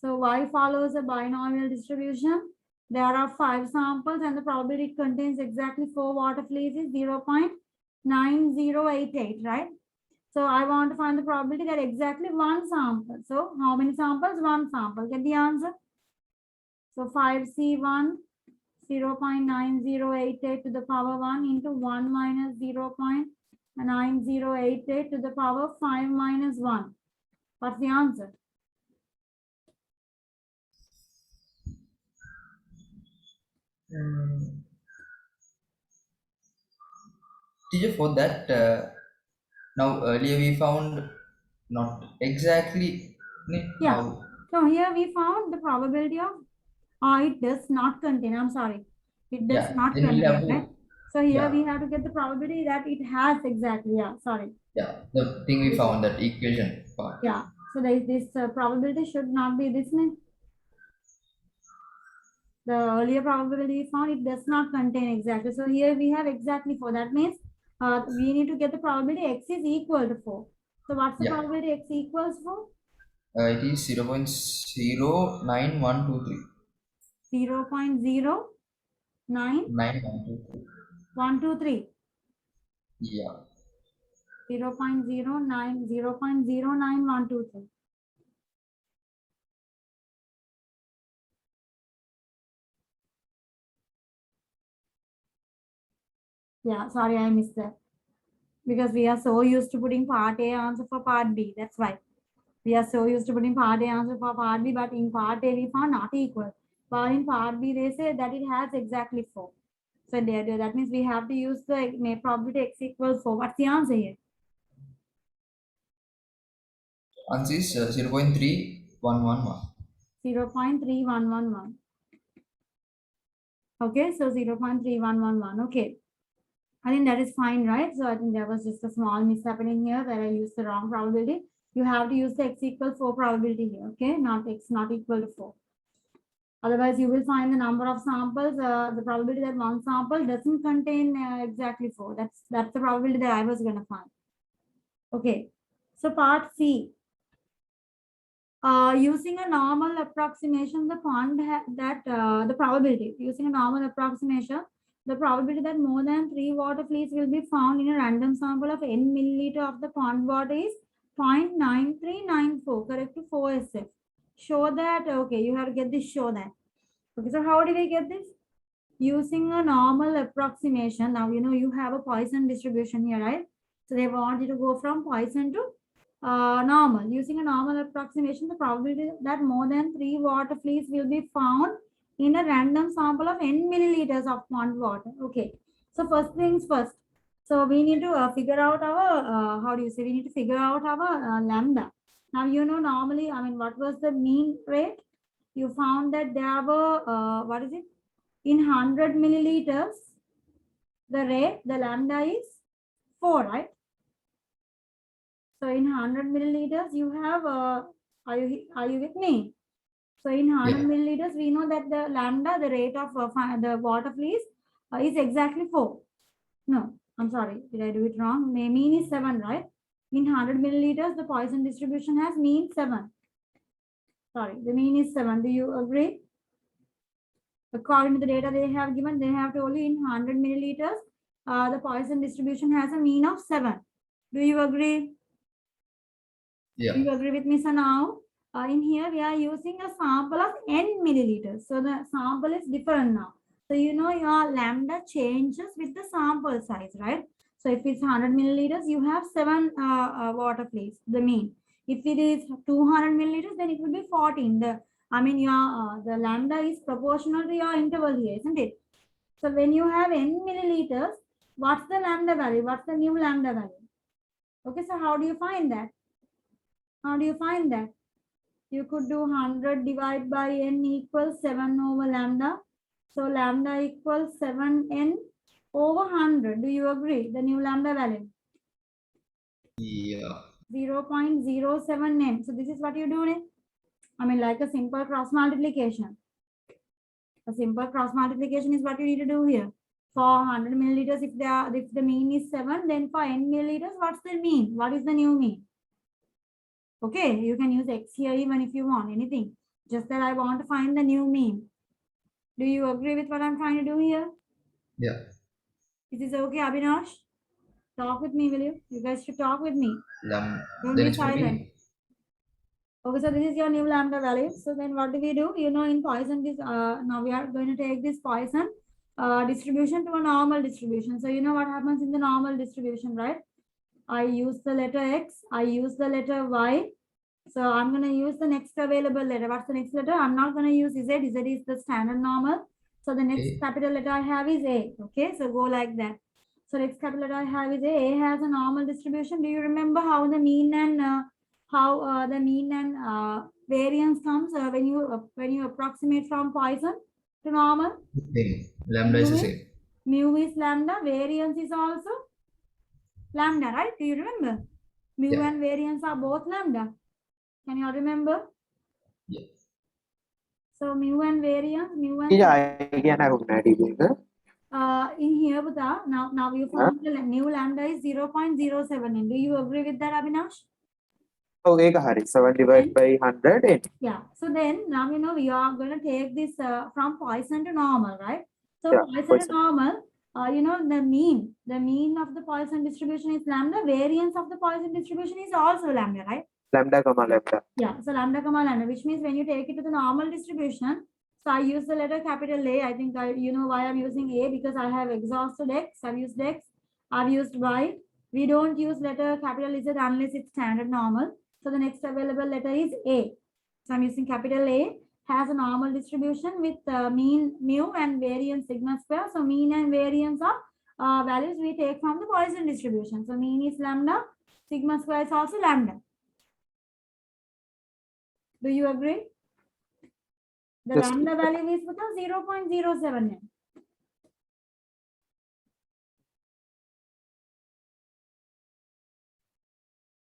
So y follows a binomial distribution. There are 5 samples and the probability it contains exactly 4 water fleas is 0.9088, right? So I want to find the probability that exactly one sample. So how many samples? One sample. Get the answer. So 5C1, 0.9088 to the power 1 into 1 minus 0.9088 to the power 5 minus 1. What's the answer? Teacher, for that, now earlier we found not exactly. Yeah. Now, So here we found the probability of, it does not contain, I'm sorry. It does yeah, not then we'll have contain, right? to, So here yeah, we have to get the probability that it has exactly, yeah, sorry. yeah, the thing we found, that equation part. Yeah, so this probability should not be this name. The earlier probability we found, it does not contain exactly. So here we have exactly 4. That means we need to get the probability x is equal to 4. So what's the Yeah. probability x equals 4? It is 0.09123. 0.09 9123. 123. Yeah. 0.09123. Yeah, sorry, I missed that. Because we are so used to putting part A answer for part B. That's why. We are so used to putting part A answer for part B, but in part A we found not equal. But in part B they say that it has exactly 4. So that means we have to use the probability x equals 4. What's the answer here? Answer is 0.3111. 0.3111. Okay, so 0.3111. Okay. I think that is fine, right? So I think there was just a small mishappening here that I used the wrong probability. You have to use the x equals 4 probability here, okay? Not x not equal to 4. Otherwise, you will find the number of samples, the probability that one sample doesn't contain exactly 4. That's the probability that I was going to find. Okay, so part C. Using a normal approximation, the probability, using a normal approximation, the probability that more than 3 water fleas will be found in a random sample of n milliliter of the pond water is 0.9394, correct to 4SF. Show that, okay, you have to get this, show that. Okay, so how do we get this? Using a normal approximation. Now, you know, you have a Poisson distribution here, right? So they want you to go from Poisson to normal. Using a normal approximation, the probability that more than 3 water fleas will be found in a random sample of n milliliters of pond water. Okay, so first things first. So we need to figure out our, how do you say, we need to figure out our lambda. Now, you know, normally, I mean, what was the mean rate? You found that there were, what is it? In 100 milliliters, the rate, the lambda is 4, right? So in 100 milliliters, you have, are you with me? So in 100 milliliters, we know that the lambda, the rate of the water fleas is exactly 4. No, I'm sorry, did I do it wrong? Mean is 7, right? In 100 milliliters, the Poisson distribution has mean 7. Sorry, the mean is 7. Do you agree? According to the data they have given, they have told you in 100 milliliters, the Poisson distribution has a mean of 7. Do you agree? Yeah. Do you agree with me? So now, in here, we are using a sample of n milliliters. So the sample is different now. So you know your lambda changes with the sample size, right? So if it's 100 milliliters, you have 7 water fleas, the mean. If it is 200 milliliters, then it will be 14. The lambda is proportional to your interval here, isn't it? So when you have n milliliters, what's the lambda value? What's the new lambda value? Okay, so how do you find that? How do you find that? You could do 100 divided by n equals 7 over lambda. So lambda equals 7n over 100. Do you agree? The new lambda value? Yeah. 0.07n. So this is what you do. I mean, like a simple cross multiplication. A simple cross multiplication is what you need to do here. For 100 milliliters, if the mean is 7, then for n milliliters, what's the mean? What is the new mean? Okay, you can use x here even if you want anything. Just that I want to find the new mean. Do you agree with what I'm trying to do here? Yeah. Is this okay, Abhinash? Talk with me, will you? You guys should talk with me. Lum, Don't then be it's going to silent. be Okay, so this is your new lambda value. So then what do we do? You know, in Poisson, this now we are going to take this Poisson distribution to a normal distribution. So you know what happens in the normal distribution, right? I use the letter X, I use the letter Y. So I'm going to use the next available letter. What's the next letter? I'm not going to use Z. Z is the standard normal. So the next Okay. capital letter I have is A. Okay, so go like that. So next capital letter I have is A. A has a normal distribution. Do you remember how the mean and variance comes when you approximate from Poisson to normal? same. Lambda is the same. Mu is lambda. Variance is also lambda, right? Do you remember? Mu Yeah. and variance are both lambda. Can you all remember? Yeah. So mu and variance, Yeah, again I would add it. in here, Buddha, now you found the new lambda is 0.07. Do you agree with that, Abhinash? Oh, 7 divided by 100. Yeah. So then now you know we are going to take this from Poisson to normal, right? So Yeah, Poisson to Poisson. normal, you know the mean of the Poisson distribution is lambda. Variance of the Poisson distribution is also lambda, right? Lambda comma lambda. Yeah, so lambda comma lambda, which means when you take it to the normal distribution, so I use the letter capital A. I think you know why I'm using A, because I have exhausted X, I've used X, I've used Y. We don't use letter capital Z unless it's standard normal. So the next available letter is A. So I'm using capital A, has a normal distribution with mean mu and variance sigma square. So mean and variance are values we take from the Poisson distribution. So mean is lambda, sigma square is also lambda. Do you agree? The Yes. lambda value is 0.07.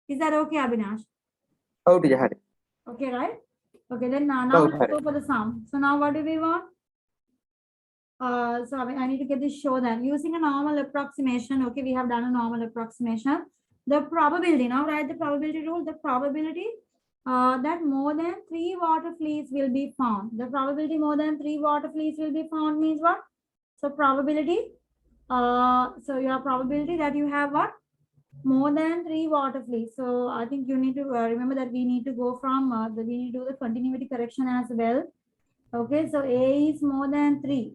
Is that okay, Abhinash? Oh, did you have it? Okay, right? Okay, then now Okay. let's go for the sum. So now what do we want? So I need to get this show that using a normal approximation. Okay, we have done a normal approximation. The probability, now write the probability rule, the probability that more than 3 water fleas will be found. The probability more than 3 water fleas will be found means what? So probability, so your probability that you have what? More than 3 water fleas. So I think you need to remember that we need to go from, we need to do the continuity correction as well. Okay, so A is more than 3.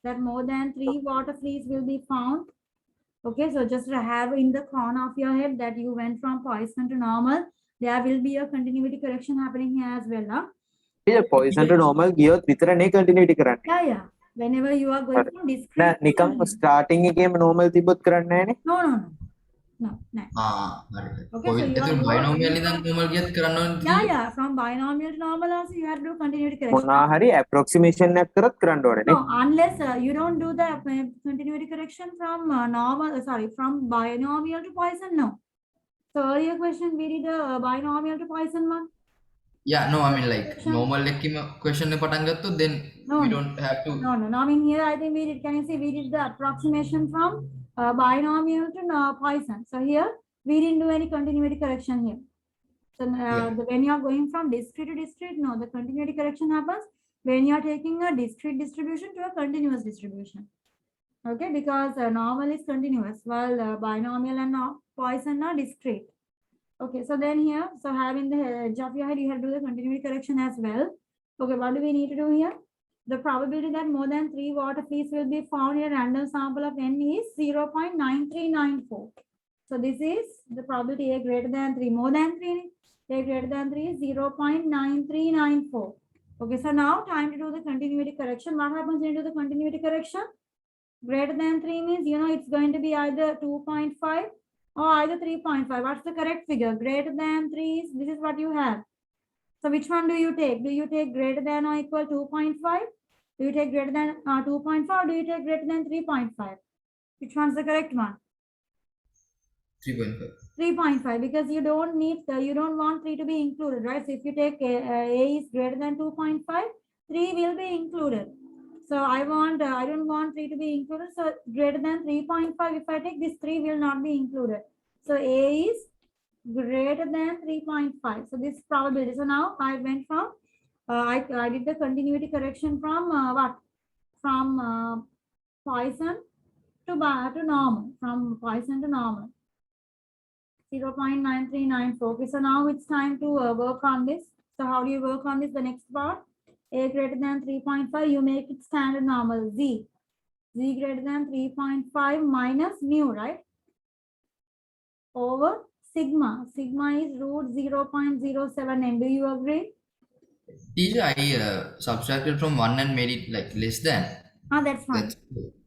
That more than 3 water fleas will be found. Okay, so just have in the corner of your head that you went from Poisson to normal. There will be a continuity correction happening here as well. Huh? Yeah, Poisson to normal giyot විතරනේ continuity කරන්නේ. Yeah. Whenever you are going from discrete. නිකම් starting එකේම normal තිබ්බොත් කරන්නේ නැහැනේ. No. හරි. Okay, so කොයි you are එතන බයිනෝමියල් ඉඳන් normal ගියත් කරන්න ඕනේ. Yeah. From binomial to normal also you have to do continuity correction. මොනවා හරි approximation එකක් කරත් කරන්න ඕනේ නේ. No, unless you don't do the continuity correction from from binomial to Poisson, no. So earlier question we did a binomial to Poisson one. Yeah, no, I mean like normal එකකින්ම question එක පටන් ගත්තොත් then we don't have to. No. I mean here I think we did. Can you see we did the approximation from binomial to Poisson. So here we didn't do any continuity correction here. So when you are going from discrete to discrete, no, the continuity correction happens when you are taking a discrete distribution to a continuous distribution. Okay, because normal is continuous while binomial and Poisson are discrete. Okay, so then here, so having the edge of your head, you have to do the continuity correction as well. Okay, what do we need to do here? The probability that more than 3 water fleas will be found in a random sample of n is 0.9394. So this is the probability A greater than 3, more than 3, A greater than 3 is 0.9394. Okay, so now time to do the continuity correction. What happens when you do the continuity correction? Greater than 3 means, you know, it's going to be either 2.5 or either 3.5. What's the correct figure? Greater than 3 is, this is what you have. So which one do you take? Do you take greater than or equal 2.5? Do you take greater than 2.5 or do you take greater than 3.5? Which one's the correct one? 3.5. 3.5, because you don't need, you don't want 3 to be included, right? So if you take A is greater than 2.5, 3 will be included. So I don't want 3 to be included. So greater than 3.5, if I take this 3 will not be included. So A is greater than 3.5. So this probability. So now I went from, I did the continuity correction from what? From Poisson to normal, from Poisson to normal. 0.9394. Okay, so now it's time to work on this. So how do you work on this? The next part, a greater than 3.5, you make it standard normal, z. Z greater than 3.5 minus mu, right? Over sigma. Sigma is root 0.07n. Do you agree? Teacher, I subtracted from 1 and made it like less than. That's fine. That's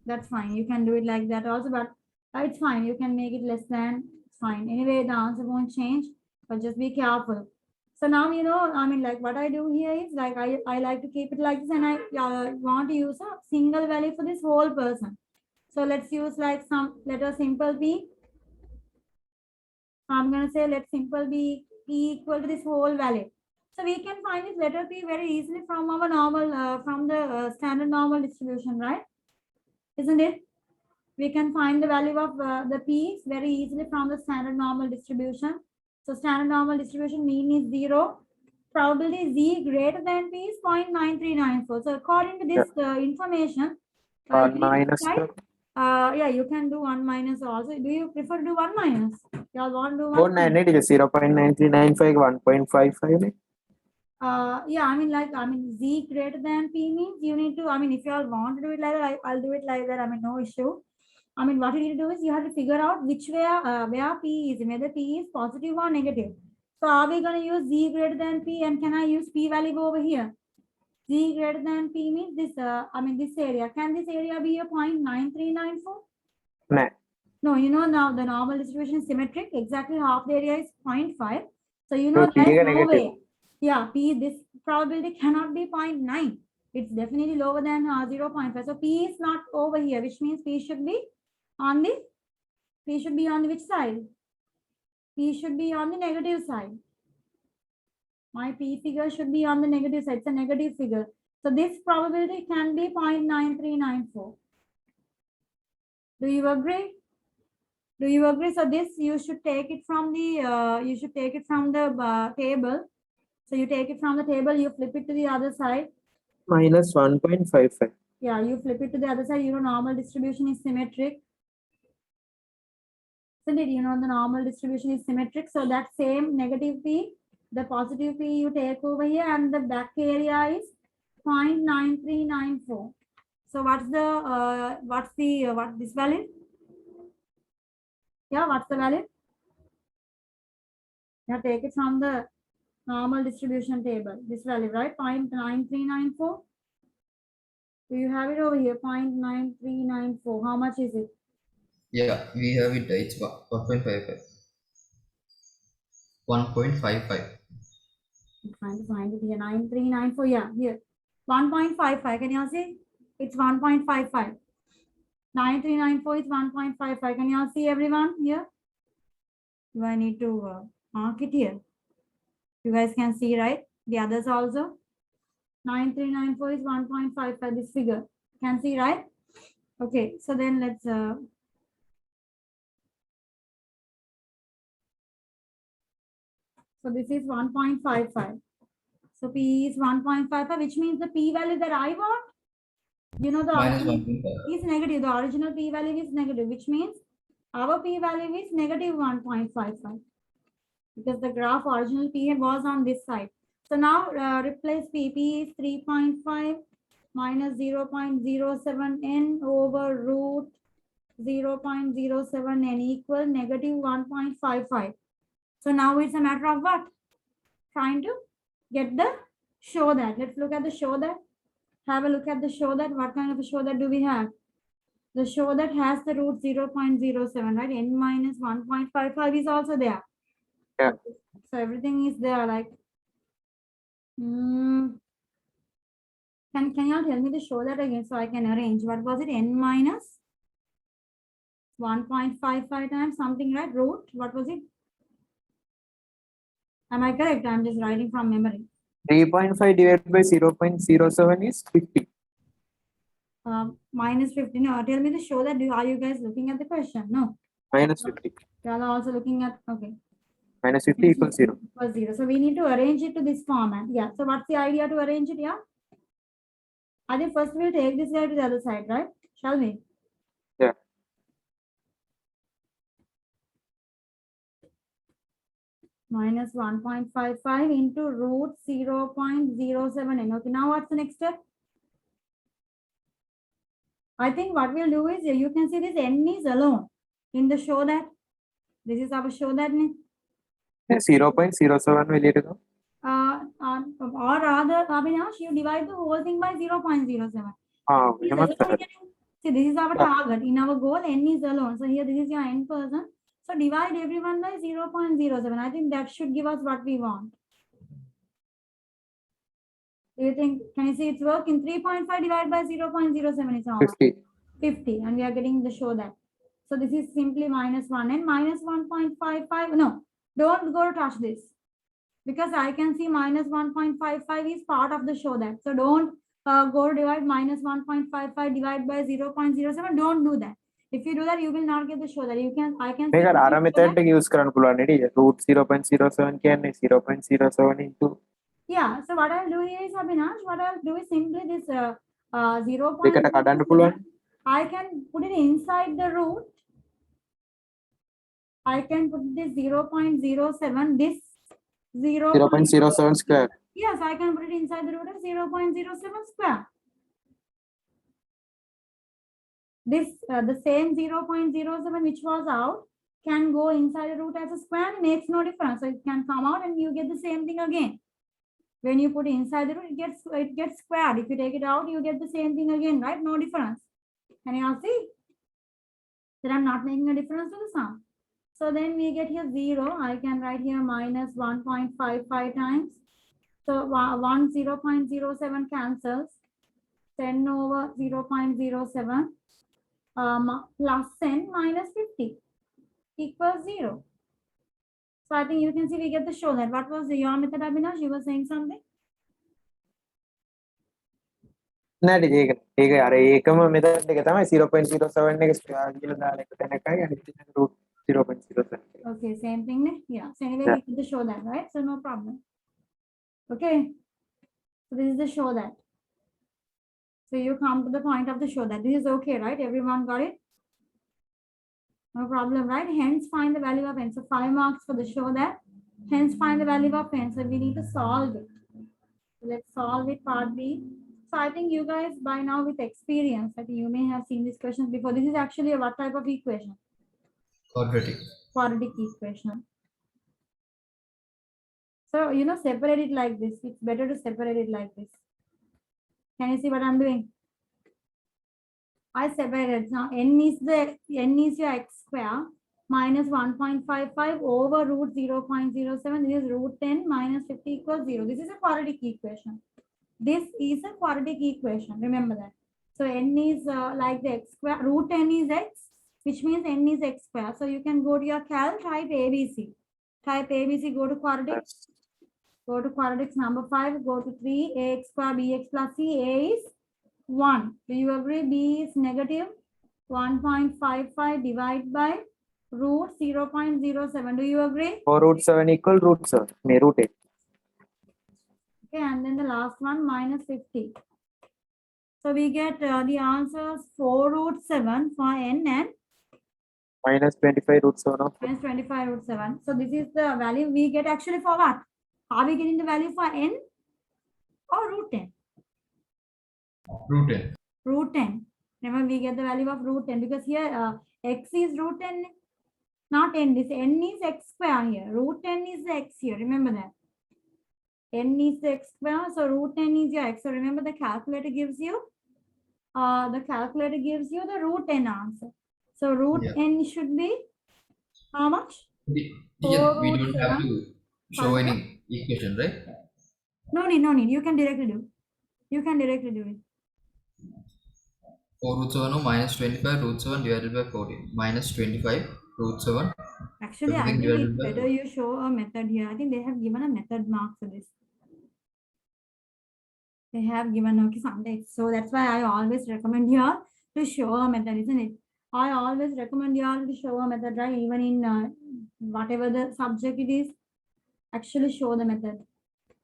That's fine. You can do it like that also, but it's fine. You can make it less than. It's fine. Anyway, the answer won't change, but just be careful. So now, you know, I mean, like what I do here is like, I like to keep it like this, and I want to use a single value for this whole person. So let's use like some letter simple p. I'm going to say let simple b equal to this whole value. So we can find this letter p very easily from our normal, from the standard normal distribution, right? Isn't it? We can find the value of the p's very easily from the standard normal distribution. So standard normal distribution mean is 0. Probability z greater than p is 0.9394. So according to this information, 1 minus right? Yeah, you can do 1 minus also. Do you prefer to do 1 minus? You all want to do 1 Oh, minus? 0.9395, 1.55. Yeah, I mean, like, I mean, z greater than p means you need to, I mean, if you all want to do it like that, I'll do it like that. I mean, no issue. I mean, what you need to do is you have to figure out which way, where p is, whether p is positive or negative. So are we going to use z greater than p, and can I use p value over here? Z greater than p means this, I mean, this area. Can this area be a 0.9394? No. No, you know, now the normal distribution is symmetric. Exactly half the area is 0.5. So you So know p there's is no negative. way. Yeah, p, this probability cannot be 0.9. It's definitely lower than 0.5. So p is not over here, which means p should be on the, which side? P should be on the negative side. My p figure should be on the negative side. It's a negative figure. So this probability can be 0.9394. Do you agree? Do you agree? So this you should take it from the table. So you take it from the table, you flip it to the other side. Minus 1.55. Yeah, you flip it to the other side. You know, normal distribution is symmetric. Isn't it? You know, the normal distribution is symmetric. So that same negative p, the positive p you take over here, and the back area is 0.9394. So what's this value? Yeah, what's the value? Yeah, take it from the normal distribution table. This value, right? 0.9394. Do you have it over here? 0.9394. How much is it? yeah, we have it. It's 1.55. 1.55. I'm trying to find it here. 9394. Yeah, here. 1.55. Can you all see? It's 1.55. 9394 is 1.55. Can you all see, everyone here? Do I need to mark it here? You guys can see, right? The others also. 9394 is 1.55. This figure. Can see, right? Okay, so then let's so this is 1.55. So p is 1.55, which means the p value that I want, you know, the Minus original 1.5. is negative. The original p value is negative, which means our p value is negative 1.55 because the graph original p was on this side. So now replace p. P is 3.5 minus 0.07n over root 0.07n equal negative 1.55. So now it's a matter of what? Trying to get the show that. Let's look at the show that. Have a look at the show that. What kind of a show that do we have? The show that has the root 0.07, right? N minus 1.55 is also there. Yeah. So everything is there. Like, can you all tell me the show that again so I can arrange? What was it? N minus 1.55 times something, right? Root. What was it? Am I correct? I'm just writing from memory. 3.5 divided by 0.07 is 50. Minus 50. No, tell me the show that. Are you guys looking at the question? No. Minus 50. You all are also looking at, okay. Minus 50 equals 0. Equals 0. So we need to arrange it to this format. Yeah. So what's the idea to arrange it? Yeah. I think first we'll take this guy to the other side, right? Shall we? Yeah. minus 1.55 into root 0.07n. Okay, now what's the next step? I think what we'll do is you can see this n is alone in the show that. This is our show that. 0.07 will Or rather, Abhinash, you divide the whole thing by 0.07. we This is must already getting- See, this is our Yeah. target. In our goal, n is alone. So here, this is your n person. So divide everyone by 0.07. I think that should give us what we want. Do you think, can you see it's working? 3.5 divided by 0.07 is how much? 50. 50. And we are getting the show that. So this is simply minus 1 and minus 1.55. No, don't go touch this. Because I can see minus 1.55 is part of the show that. So don't go divide minus 1.55 divide by 0.07. Don't do that. If you do that, you will not get the show that. I can මේක simply අර show method that. එක use කරන්න පුළුවන් නේද? root 0.07 කියන්නේ 0.07 into Yeah, so what I'll do here is, Abhinash, what I'll do is simply this 0. දෙකට කඩන්න පුළුවන්. I can put it inside the root. I can put this 0.07, this 0.07 square. Yes, I can put it inside the root of 0.07 square. This, the same 0.07 which was out can go inside the root as a square and makes no difference. So it can come out and you get the same thing again. When you put it inside the root, it gets squared. If you take it out, you get the same thing again, right? No difference. Can you all see that I'm not making a difference to the sum? So then we get here 0. I can write here minus 1.55 times. So 0.07 cancels. 10 over 0.07 plus 10 minus 50 equals 0. So I think you can see we get the show that. What was your method, Abhinash? You were saying something? නෑ ටික ඒක අර ඒකම method එක තමයි 0.07 එක square කියලා දාලා එක තැනකයි අනිත් එක root 0.07. Okay, same thing. Yeah. So anyway, Yeah. we get the show that, right? So no problem. Okay. So this is the show that. So you come to the point of the show that. This is okay, right? Everyone got it? No problem, right? Hence find the value of n. So 5 marks for the show that. Hence find the value of n. So we need to solve it. So let's solve it, part B. So I think you guys by now with experience, I think you may have seen these questions before. This is actually a what type of equation? Quadratic. Quadratic equation. So, you know, separate it like this. It's better to separate it like this. Can you see what I'm doing? I separated. Now, n is your x square minus 1.55 over root 0.07. This is root 10 minus 50 equals 0. This is a quadratic equation. This is a quadratic equation. Remember that. So, n is like the x square. Root 10 is x, which means n is x square. So, you can go to your cal, type ABC. Type ABC, go to quadratic. Go to quadratics number 5, go to 3, ax square bx plus c, a is 1. Do you agree? B is negative 1.55 divided by root 0.07. Do you agree? For root 7 equal root 7. මේ root 8. Okay, and then the last one minus 50. So we get the answers 4 root 7 for n and minus 25 root 7 of minus 25 root 7. So this is the value we get actually for what? Are we getting the value for n or root 10? Root 10. Root 10. Remember, we get the value of root 10 because here x is root 10, not n. This n is x square here. Root 10 is the x here. Remember that. N is the x square, so root 10 is your x. So remember, the calculator gives you the root 10 answer. So root Yeah. n should be how much? Yeah, we root don't have 7. to show any equation, right? No need. You can directly do. You can directly do it. 4 root 7 or minus 25 root 7 divided by 14. Minus 25 root 7. Actually, I Everything think it's divided by better you show a method here. I think they have given a method mark for this. They have given okay someday. So that's why I always recommend you all to show a method, isn't it? I always recommend you all to show a method, right? Even in whatever the subject it is, actually show the method.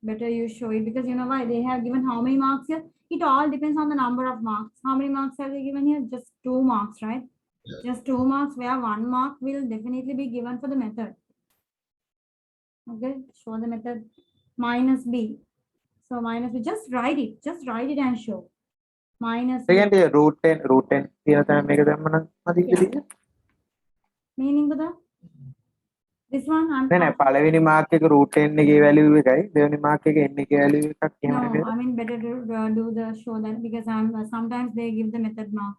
Better you show it because you know why? They have given how many marks here? It all depends on the number of marks. How many marks have they given here? Just 2 marks, right? Just 2 marks where 1 mark will definitely be given for the method. Okay, show the method minus b. So minus b, just write it and show. Minus b. Again, root 10 කියන තැන මේක දැම්මනම් මදි විදිහට. Meaning to the this one I'm නෑ නෑ පළවෙනි mark එක root 10 එකේ value එකයි දෙවෙනි මාක් එකේ n එකේ value එකක් එහෙම no, නෙමෙයි. I mean better to do the show that because I'm sometimes they give the method mark.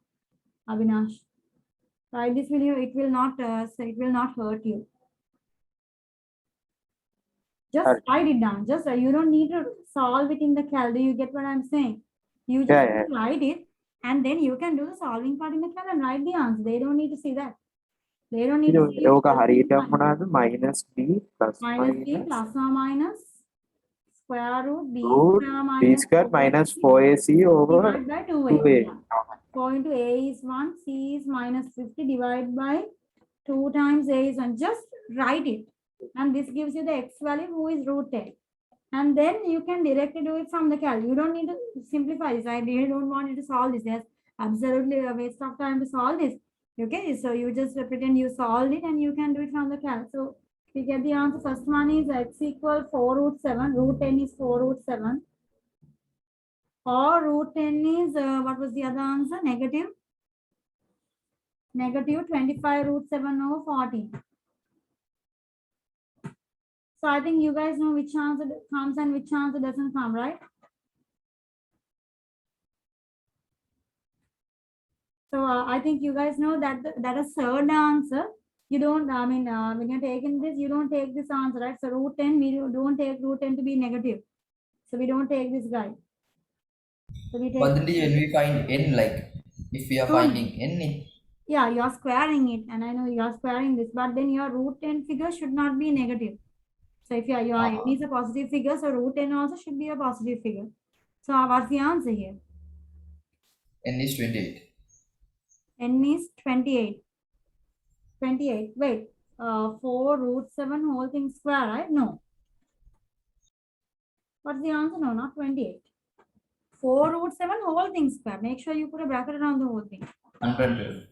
Avinash, try this video. It will not hurt you. Just Alright. write it down. Just you don't need to solve it in the cal. Do you get what I'm saying? You just Yeah. write it, and then you can do the solving part in the cal and write the answer. They don't need to see that. They don't need to see ඒක හරියට මොනවාද minus b plus minus b plus or minus square root b root square b square minus 4ac over divided by 2a. 2a. Yeah. 4 into a is 1, c is minus 50 divided by 2 times a is 1. Just write it. And this gives you the x value who is root 10. And then you can directly do it from the cal. You don't need to simplify this. I really don't want you to solve this. There's absolutely a waste of time to solve this. Okay, so you just pretend you solved it and you can do it from the cal. So we get the answer. First one is x equal 4 root 7. Root 10 is 4 root 7. Or root 10 is, what was the other answer? Negative 25 root 7 over 14. So I think you guys know which answer comes and which answer doesn't come, right? So I think you guys know that that a third answer, you don't, I mean, when you're taking this, you don't take this answer, right? So root 10, we don't take root 10 to be negative. So we don't take this guy. So we take. But then when we find n, like if we are No. finding n, Yeah, you're squaring it, and I know you're squaring this, but then your root 10 figure should not be negative. So if your n is a positive figure, so root 10 also should be a positive figure. So what's the answer here? n is 28. N is 28. 28. Wait, 4 root 7 whole thing square, right? No. What's the answer? No, not 28. 4 root 7 whole thing square. Make sure you put a bracket around the whole thing. 112.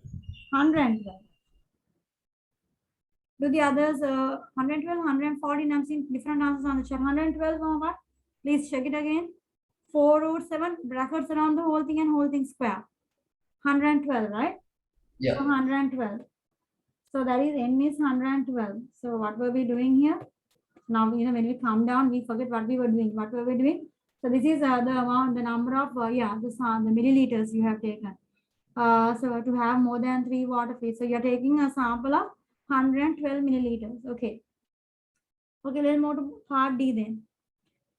112. Do the others 112, 114? I'm seeing different answers on the chat. 112, what? Please check it again. 4 root 7 brackets around the whole thing and whole thing square. 112, right? Yeah. So 112. So that is n is 112. So what were we doing here? Now, when we come down, we forget what we were doing. What were we doing? So this is the amount, the number of, the milliliters you have taken. So to have more than 3 water feet. So you're taking a sample of 112 milliliters. Okay. Okay, let's move to part D then.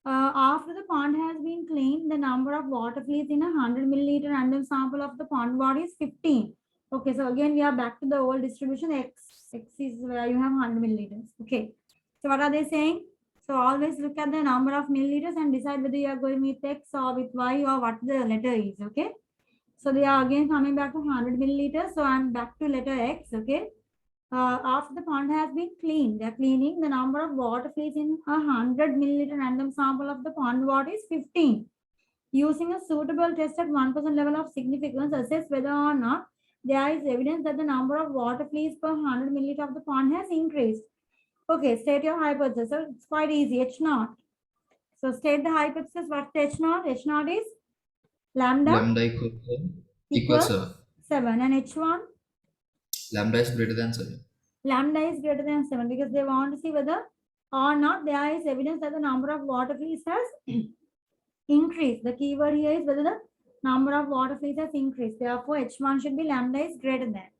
After the pond has been cleaned, the number of water fleas in a 100 milliliter random sample of the pond water is 15. Okay, so again, we are back to the old distribution. X is where you have 100 milliliters. Okay, so what are they saying? So always look at the number of milliliters and decide whether you are going with X or with Y or what the letter is. Okay, so they are again coming back to 100 milliliters. So I'm back to letter X. Okay. After the pond has been cleaned, they're cleaning, the number of water fleas in a 100 milliliter random sample of the pond water is 15. Using a suitable test at 1% level of significance, assess whether or not there is evidence that the number of water fleas per 100 milliliter of the pond has increased. Okay, state your hypothesis. So it's quite easy, H naught. So state the hypothesis. What's the H naught? H naught is lambda Lambda equals 7 and H1? lambda is greater than 7. Lambda is greater than 7 because they want to see whether or not there is evidence that the number of water fleas has increased. The keyword here is whether the number of water fleas has increased. Therefore, H1 should be lambda is greater than.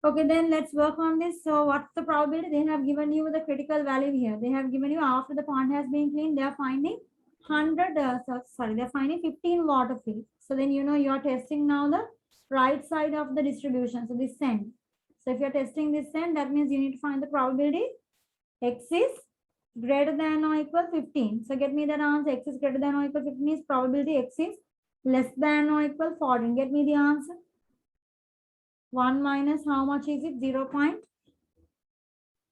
Okay, then let's work on this. So what's the probability? They have given you the critical value here. They have given you after the pond has been cleaned, they are finding 100, they're finding 15 water fleas. So then you know you're testing now the right side of the distribution. So this end. So if you're testing this end, that means you need to find the probability X is greater than or equal 15. So get me that answer. X is greater than or equal 15 is probability X is less than or equal 14. Get me the answer. 1 minus how much is it? 0.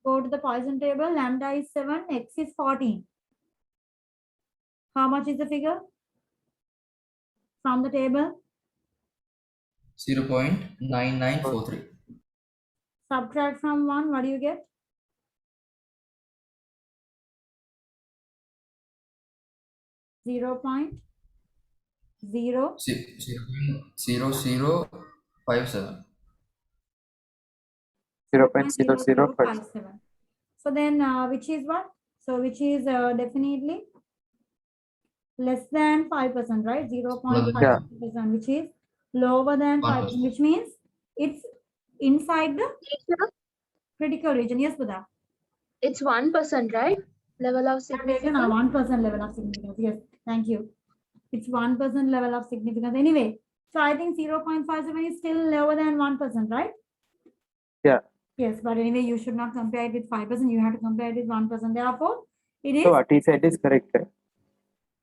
Go to the Poisson table. Lambda is 7. X is 14. How much is the figure? From the table. 0.9943. Subtract from 1. What do you get? 0.0 0.0057. 0.0057. So then which is what? So which is definitely less than 5%, right? 0.5%, which is lower than 5%, which means it's inside the Teacher, critical region. Yes, Buddha. it's 1%, right? Level of I've taken a significance. 1% level of significance. Yes, thank you. It's 1% level of significance. Anyway, so I think 0.57 is still lower than 1%, right? Yeah. Yes, but anyway, you should not compare it with 5%. You have to compare it with 1%. Therefore, it is So what he said is correct.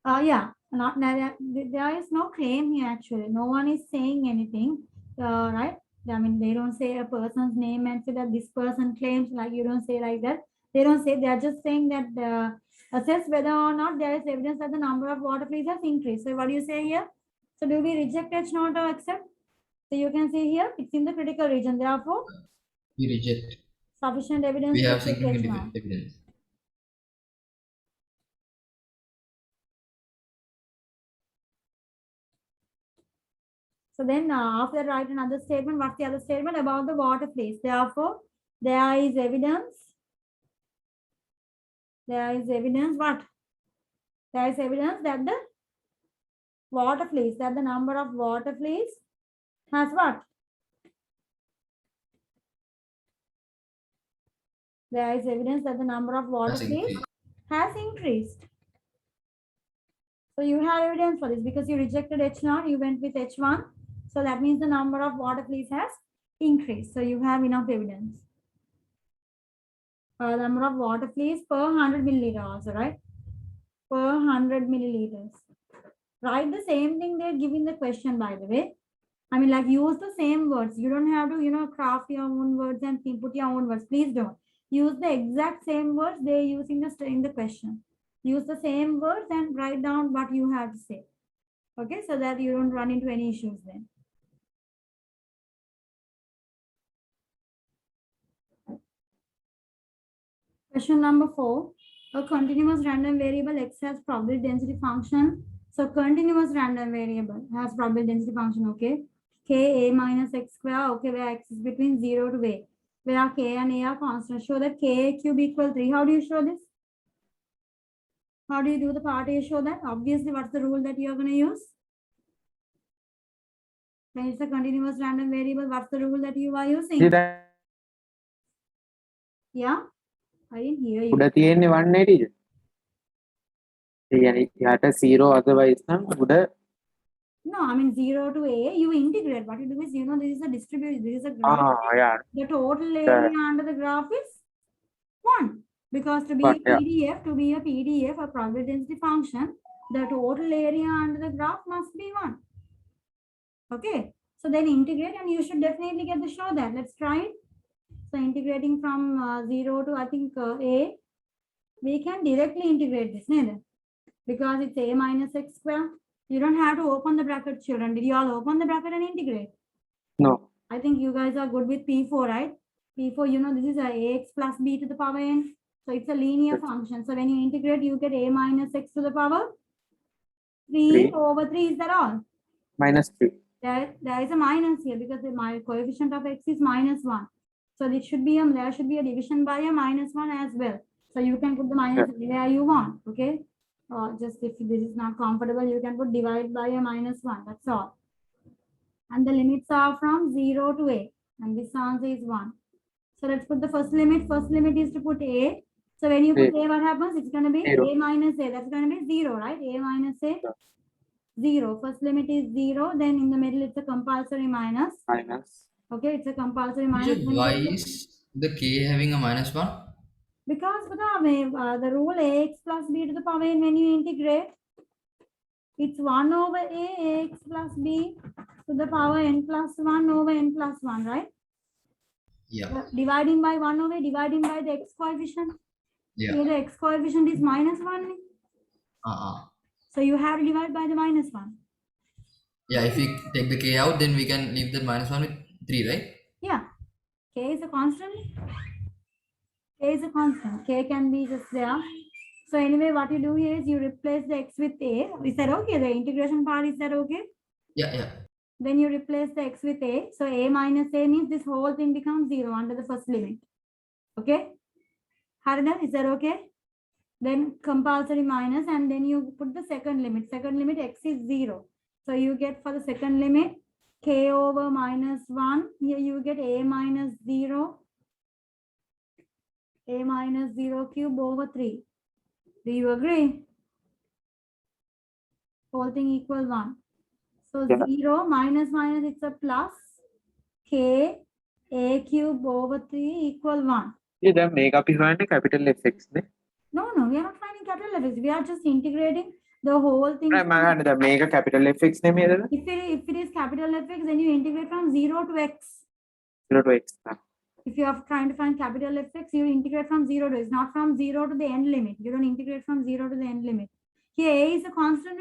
yeah, there is no claim here actually. No one is saying anything, right? I mean, they don't say a person's name and say that this person claims, like you don't say like that. They don't say, they are just saying that assess whether or not there is evidence that the number of water fleas has increased. So what do you say here? So do we reject H naught or accept? So you can see here, it's in the critical region. Therefore, We reject. sufficient evidence We to have check H naught. significant evidence. So then after that, write another statement. What's the other statement? About the water fleas. Therefore, there is evidence. There is evidence what? There is evidence that the water fleas, that the number of water fleas has what? There is evidence that the number of water That's fleas increased. has increased. So you have evidence for this because you rejected H0, you went with H1. So that means the number of water fleas has increased. So you have enough evidence. Number of water fleas per 100 milliliter also, right? Per 100 milliliters. Write the same thing they're giving the question, by the way. I mean, like use the same words. You don't have to, craft your own words and put your own words. Please don't. Use the exact same words they're using in the question. Use the same words and write down what you have to say. Okay, so that you don't run into any issues then. Question number 4. A continuous random variable x has probability density function. So continuous random variable has probability density function, okay? K a minus x square, okay, where x is between 0 to a, where k and a are constant. Show that k cube equal 3. How do you show this? How do you do the part A? Show that? Obviously, what's the rule that you're going to use? When it's a continuous random variable, what's the rule that you are using? Did I Yeah? I didn't hear you. උඩ තියෙන්නේ 180. ඒ කියන්නේ යට 0 otherwise නම් උඩ No, I mean 0 to a, you integrate. What you do is, this is a distribution, this is a graph. yeah. The total area under the graph is 1. Because to be a PDF, a probability density function, the total area under the graph must be 1. Okay, so then integrate and you should definitely get the show that. Let's try it. So integrating from 0 to I think a, we can directly integrate this, because it's a minus x square. You don't have to open the bracket, children. Did you all open the bracket and integrate? No. I think you guys are good with P4, right? P4, this is a ax plus b to the power n. So it's a linear function. So when you integrate, you get a minus x to the power 3 over 3. Is that all? Minus 3. There is a minus here because my coefficient of x is minus 1. So there should be a division by a minus 1 as well. So you can put the minus where you want, okay? Just if this is not comfortable, you can put divide by a minus 1. That's all. And the limits are from 0 to a. And this answer is 1. So let's put the first limit. First limit is to put a. So when you put a, what happens? It's going to be 0. a minus a. That's going to be 0, right? A minus a. 0. First limit is 0. Then in the middle, it's a compulsory minus. Minus. Okay, it's a compulsory minus. Why is the k having a minus 1? Because the rule ax plus b to the power n, when you integrate, it's 1 over a ax plus b to the power n plus 1 over n plus 1, right? Yeah. Dividing by 1 over, dividing by the x coefficient. Yeah. Here the x coefficient is minus 1. So you have to divide by the minus 1. Yeah, if we take the k out, then we can leave the minus 1 with 3, right? Yeah. K is a constant. K is a constant. K can be just there. So anyway, what you do here is you replace the x with a. Is that okay? The integration part, is that okay? Yeah. Then you replace the x with a. So a minus a means this whole thing becomes 0 under the first limit. Okay? Harida, is that okay? Then compulsory minus, and then you put the second limit. Second limit x is 0. So you get for the second limit k over minus 1. Here you get a minus 0. A minus 0 cube over 3. Do you agree? Whole thing equal 1. So Yeah. 0 minus minus, it's a plus. K a cube over 3 equal 1. Yeah, දැන් මේක අපි හොයන්නේ capital Fx නේ. No, we are not finding capital Fx. We are just integrating the whole thing. නෑ මම ගන්න දැන් මේක capital Fx නෙමෙයිද? If it is capital Fx, then you integrate from 0 to x. 0 to x. If you are trying to find capital Fx, you integrate from 0 to x, not from 0 to the end limit. You don't integrate from 0 to the end limit. Here a is a constant.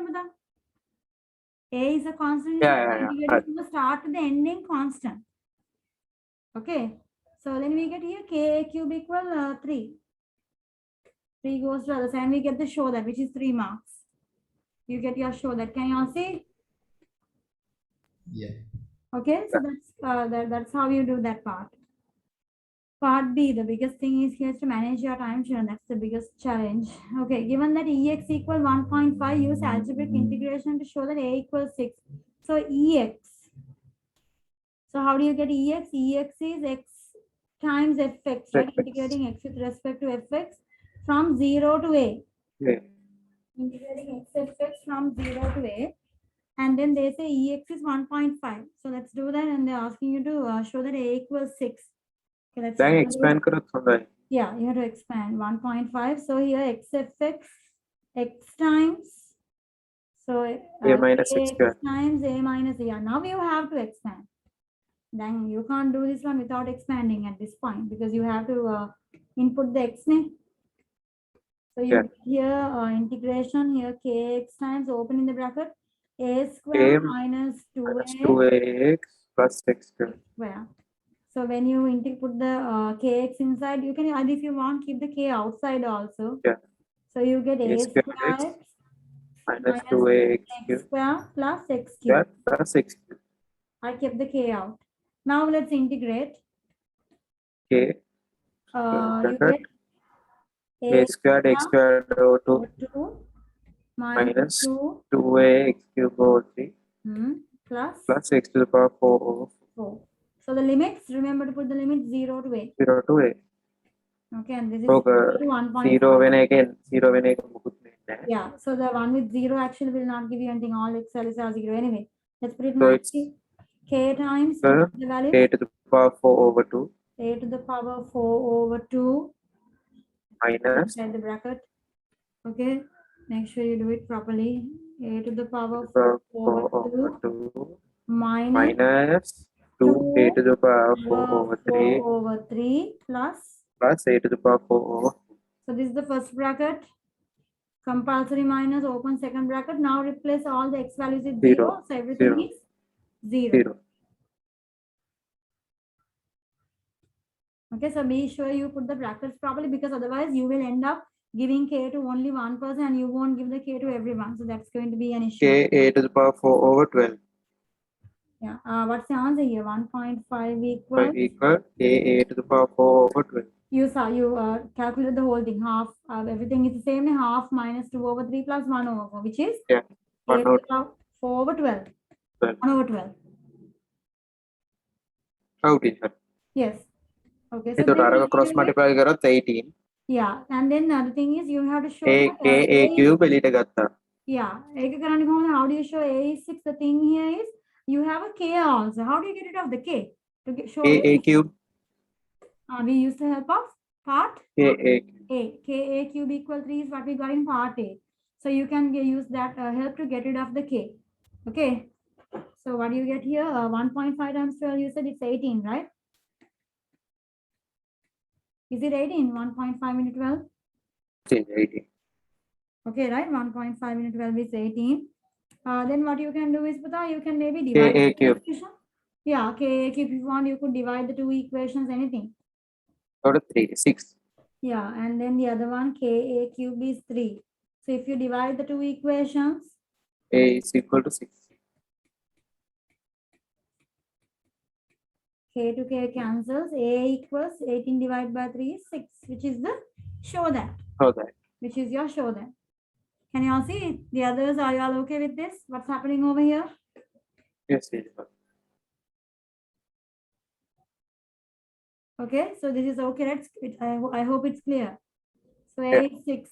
A is a constant. Yeah. Integrating from the start to the ending constant. Okay. So then we get here k a cube equal 3. 3 goes to the other side, and we get the show that, which is 3 marks. You get your show that. Can you all see? Yeah. Okay, so that's how you do that part. Part B, the biggest thing is here is to manage your time, children. That's the biggest challenge. Okay, given that Ex equal 1.5, use algebraic integration to show that A equals 6. So Ex. So how do you get Ex? Ex is x times fx, right? Fx. Integrating x with respect to fx from 0 to a. Yeah. Integrating x fx from 0 to a. And then they say Ex is 1.5. So let's do that. And they're asking you to show that A equals 6. Okay, let's දැන් do expand it. කරොත් හොඳයි. Yeah, you have to expand 1.5. So here x fx, x times. So A minus x square. times a minus a. Yeah, now you have to expand. Then you can't do this one without expanding at this point because you have to input the x name. So you Yeah. get here integration here kx times, open in the bracket, a square A minus 2a Minus 2x plus x square. square. So when you put the kx inside, you can either, if you want, keep the k outside also. Yeah. So you get a A square square x minus 2x x cube square plus x square cube. plus x cube. I kept the k out. Now let's integrate. K You bracket get a squared x squared over 2 over 2 minus minus 2 2x cube over 3 plus plus x to the power 4 over 4. So the limits, remember to put the limit 0 to a. 0 to a. Okay, and this is Okay. equal to 1.5. 0 වෙන එකෙන් 0 වෙන එක මොකුත් නැහැ. Yeah, so the one with 0 actually will not give you anything. All x values are 0 anyway. Let's put it So it's nicely. K times Well, the value a to the power 4 over 2 a to the power 4 over 2 minus inside the bracket. Okay, make sure you do it properly. A to the power to the 4 power 4 over 2 over 2 minus minus 2 a to the power 4 over 3 4 over 3 plus. plus a to the power 4 over 2. So this is the first bracket. Compulsory minus, open second bracket. Now replace all the x values with 0. Zero. So everything Zero. is 0. 0. Okay, so be sure you put the brackets properly because otherwise you will end up giving k to only one person and you won't give the k to everyone. So that's going to be an issue. K a to the power 4 over 12 Yeah. What's the answer here? 1.5 equal. equal K a to the power 4 over 12. You saw, you calculate the whole thing. Half, everything is the same. Half minus 2 over 3 plus 1 over 4, which is Yeah. a 1 to over the power 4 over 12. 12. 1 over 12. How did that? Yes. Okay. So then අරක you cross will get- multiply කරොත් 18 Yeah, and then another thing is you have to show a that, k a A is- cube එලියට ගත්තා. Yeah, ඒක කරන්න කොහොමද? How do you show A is 6? The thing here is you have a k also. How do you get rid of the k? To show a a cube we use the help of part k a A. K a cube equal 3 is what we got in part A. So you can use that help to get rid of the k. Okay. So what do you get here? 1.5 times 12, you said it's 18, right? Is it 18? 1.5 into 12? 18. Okay, right? 1.5 into 12 is 18. Then what you can do is, Pata, you can maybe K divide a the cube. equation. Yeah, k a cube. If you want, you could divide the two equations, anything. Got 3 6 Yeah, and then the other one, KA cube is 3. So if you divide the two equations, A is equal to 6. K to K cancels. A equals 18 divided by 3 is 6, which is the show that, So that. which is your show that. Can you all see the others? Are you all okay with this? What's happening over here? Yes, yes. Okay, so this is okay. I hope it's clear. So Yeah. 8, 6.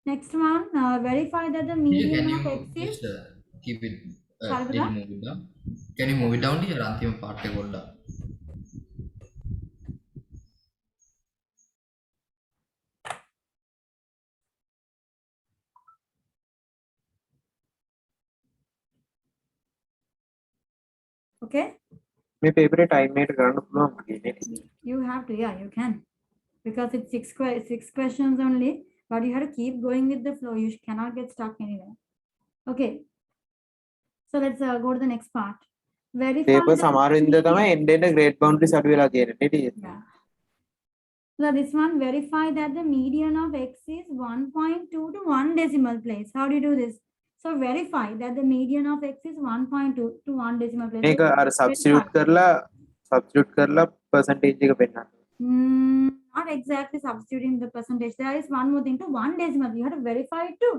Next one, verify that the Here, median can of x you is. just keep it, Sorry for little that. move it down? Can you move it down to your antima part? Okay, My favorite time made run from you have to, yeah, you can. Because it's six questions only, but you have to keep going with the flow. You cannot get stuck anywhere. Okay. So let's go to the next part. Verify Paper that සමහර ඉඳ තමයි end end grade boundaries අඩු වෙලා තියෙන්නේ නේ. yeah. So this one, verify that the median of x is 1.2 to 1 decimal place. How do you do this? So verify that the median of x is 1.2 to 1 decimal place. මේක අර substitute කරලා percentage එක පෙන්නන්න. Not exactly substituting the percentage. There is one more thing to 1 decimal. You have to verify it too.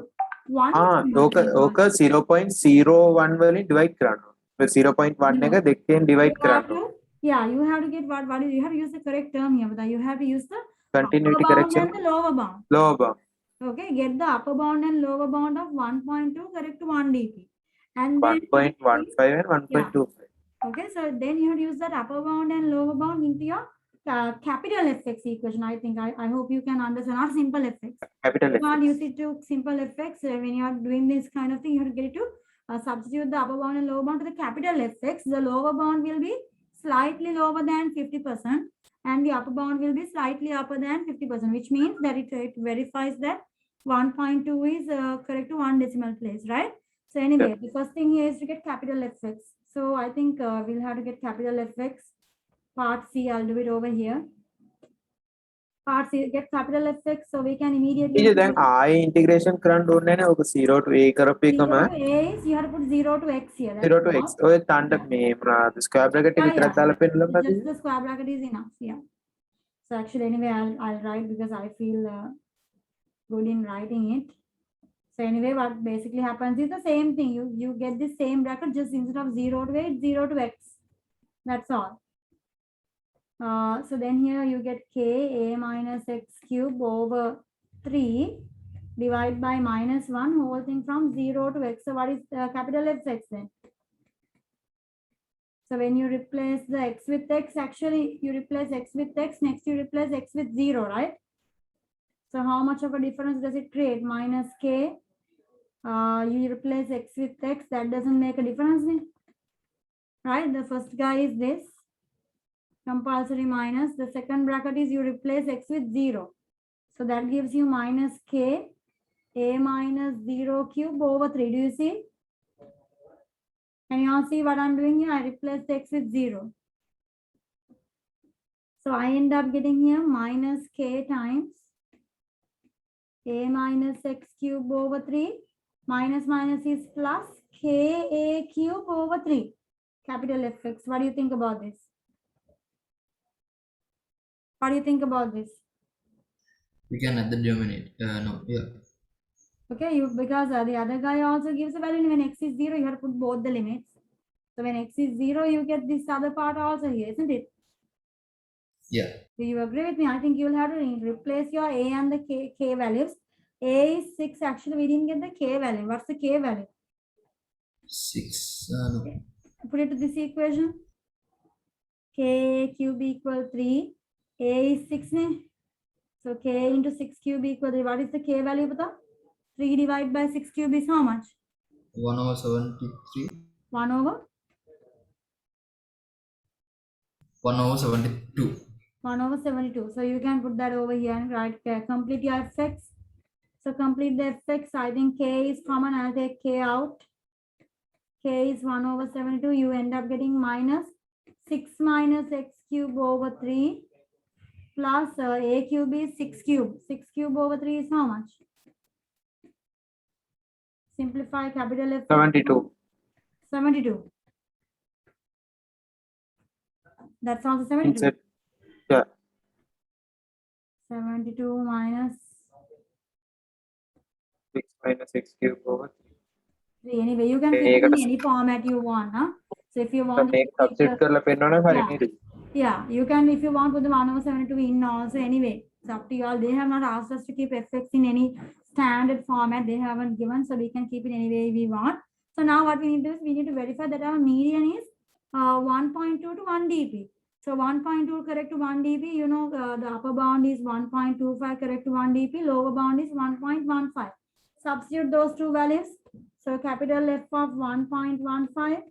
1 decimal place. ඕක 0.01 වලින් divide කරන්න. 0.1 එක දෙකෙන් divide You have කරන්න. to, yeah, you have to get what is, you have to use the correct term here, but you have to use the Continuity upper bound correction. and the lower bound. Lower bound. Okay, get the upper bound and lower bound of 1.2 correct to 1 dp. And then 1.15 and 1.25. okay, so then you have to use that upper bound and lower bound into your capital Fx equation. I hope you can understand, not simple Fx. Capital You can't F. use it to simple Fx. When you are doing this kind of thing, you have to get it to substitute the upper bound and lower bound to the capital Fx. The lower bound will be slightly lower than 50%, and the upper bound will be slightly upper than 50%, which means that it verifies that 1.2 is correct to 1 decimal place, right? So anyway, the first thing here is to get capital Fx. So I think we'll have to get capital Fx. Part C, I'll do it over here. Part C, get capital Fx, so we can immediately. ඊට දැන් ආයේ integration කරන්න ඕනේ නැහැ නේ. ඔක 0 to a කරපු 0 එකම to a is you have to put 0 to x here. 0 to x. ඔය තණ්ඩ මේ මොනවාද square bracket එක විතරක් දාලා පෙන්නලා Just මැද. the square bracket is enough. Yeah. So actually, anyway, I'll write because I feel good in writing it. So anyway, what basically happens is the same thing. You get the same bracket, just instead of 0 to a, it's 0 to x. That's all. So then here you get k a minus x cube over 3 divided by minus 1 whole thing from 0 to x. So what is capital Fx then? So when you replace the x with x, actually you replace x with x, next you replace x with 0, right? So how much of a difference does it create? Minus k, you replace x with x, that doesn't make a difference, right? The first guy is this, compulsory minus. The second bracket is you replace x with 0. So that gives you minus k, a minus 0 cube over 3. Do you see? Can you all see what I'm doing here? I replaced x with 0. So I end up getting here minus k times a minus x cube over 3. Minus minus is plus k a cube over 3. Capital Fx. What do you think about this? What do you think about this? We can add the denominator. No, yeah. Okay, because the other guy also gives a value. When x is 0, you have to put both the limits. So when x is 0, you get this other part also here, isn't it? Yeah. Do you agree with me? I think you will have to replace your a and the k values. A is 6. Actually, we didn't get the k value. What's the k value? 6. No. Okay. Put it to this equation. K cube equal 3. A is 6. So k into 6 cube equal 3. What is the k value? 3 divided by 6 cube is how much? 1 over 73. 1 over? 1 over 72. 1 over 72. So you can put that over here and write complete your Fx. So complete the Fx. I think k is common. I'll take k out. K is 1 over 72. You end up getting minus 6 minus x cube over 3 plus a cube is 6 cube. 6 cube over 3 is how much? Simplify capital F. 72. 72. That's also 72. Inside. Yeah. 72 minus 6 minus x cube over 3. Anyway, you can Yeah, keep it in gotta- any format you want. Huh? So if you 3. want, මේක substitute කරලා පෙන්නනවා Yeah. හරියට. yeah, you can, if you want, put the 1 over 72 in also. Anyway, it's up to you all. They have not asked us to keep fx in any standard format. They haven't given, so we can keep it any way we want. So now what we need to do is we need to verify that our median is 1.2 to 1 dp. So 1.2 correct to 1 dp, you know, the upper bound is 1.25 correct to 1 dp, lower bound is 1.15. Substitute those two values. So capital F of 1.15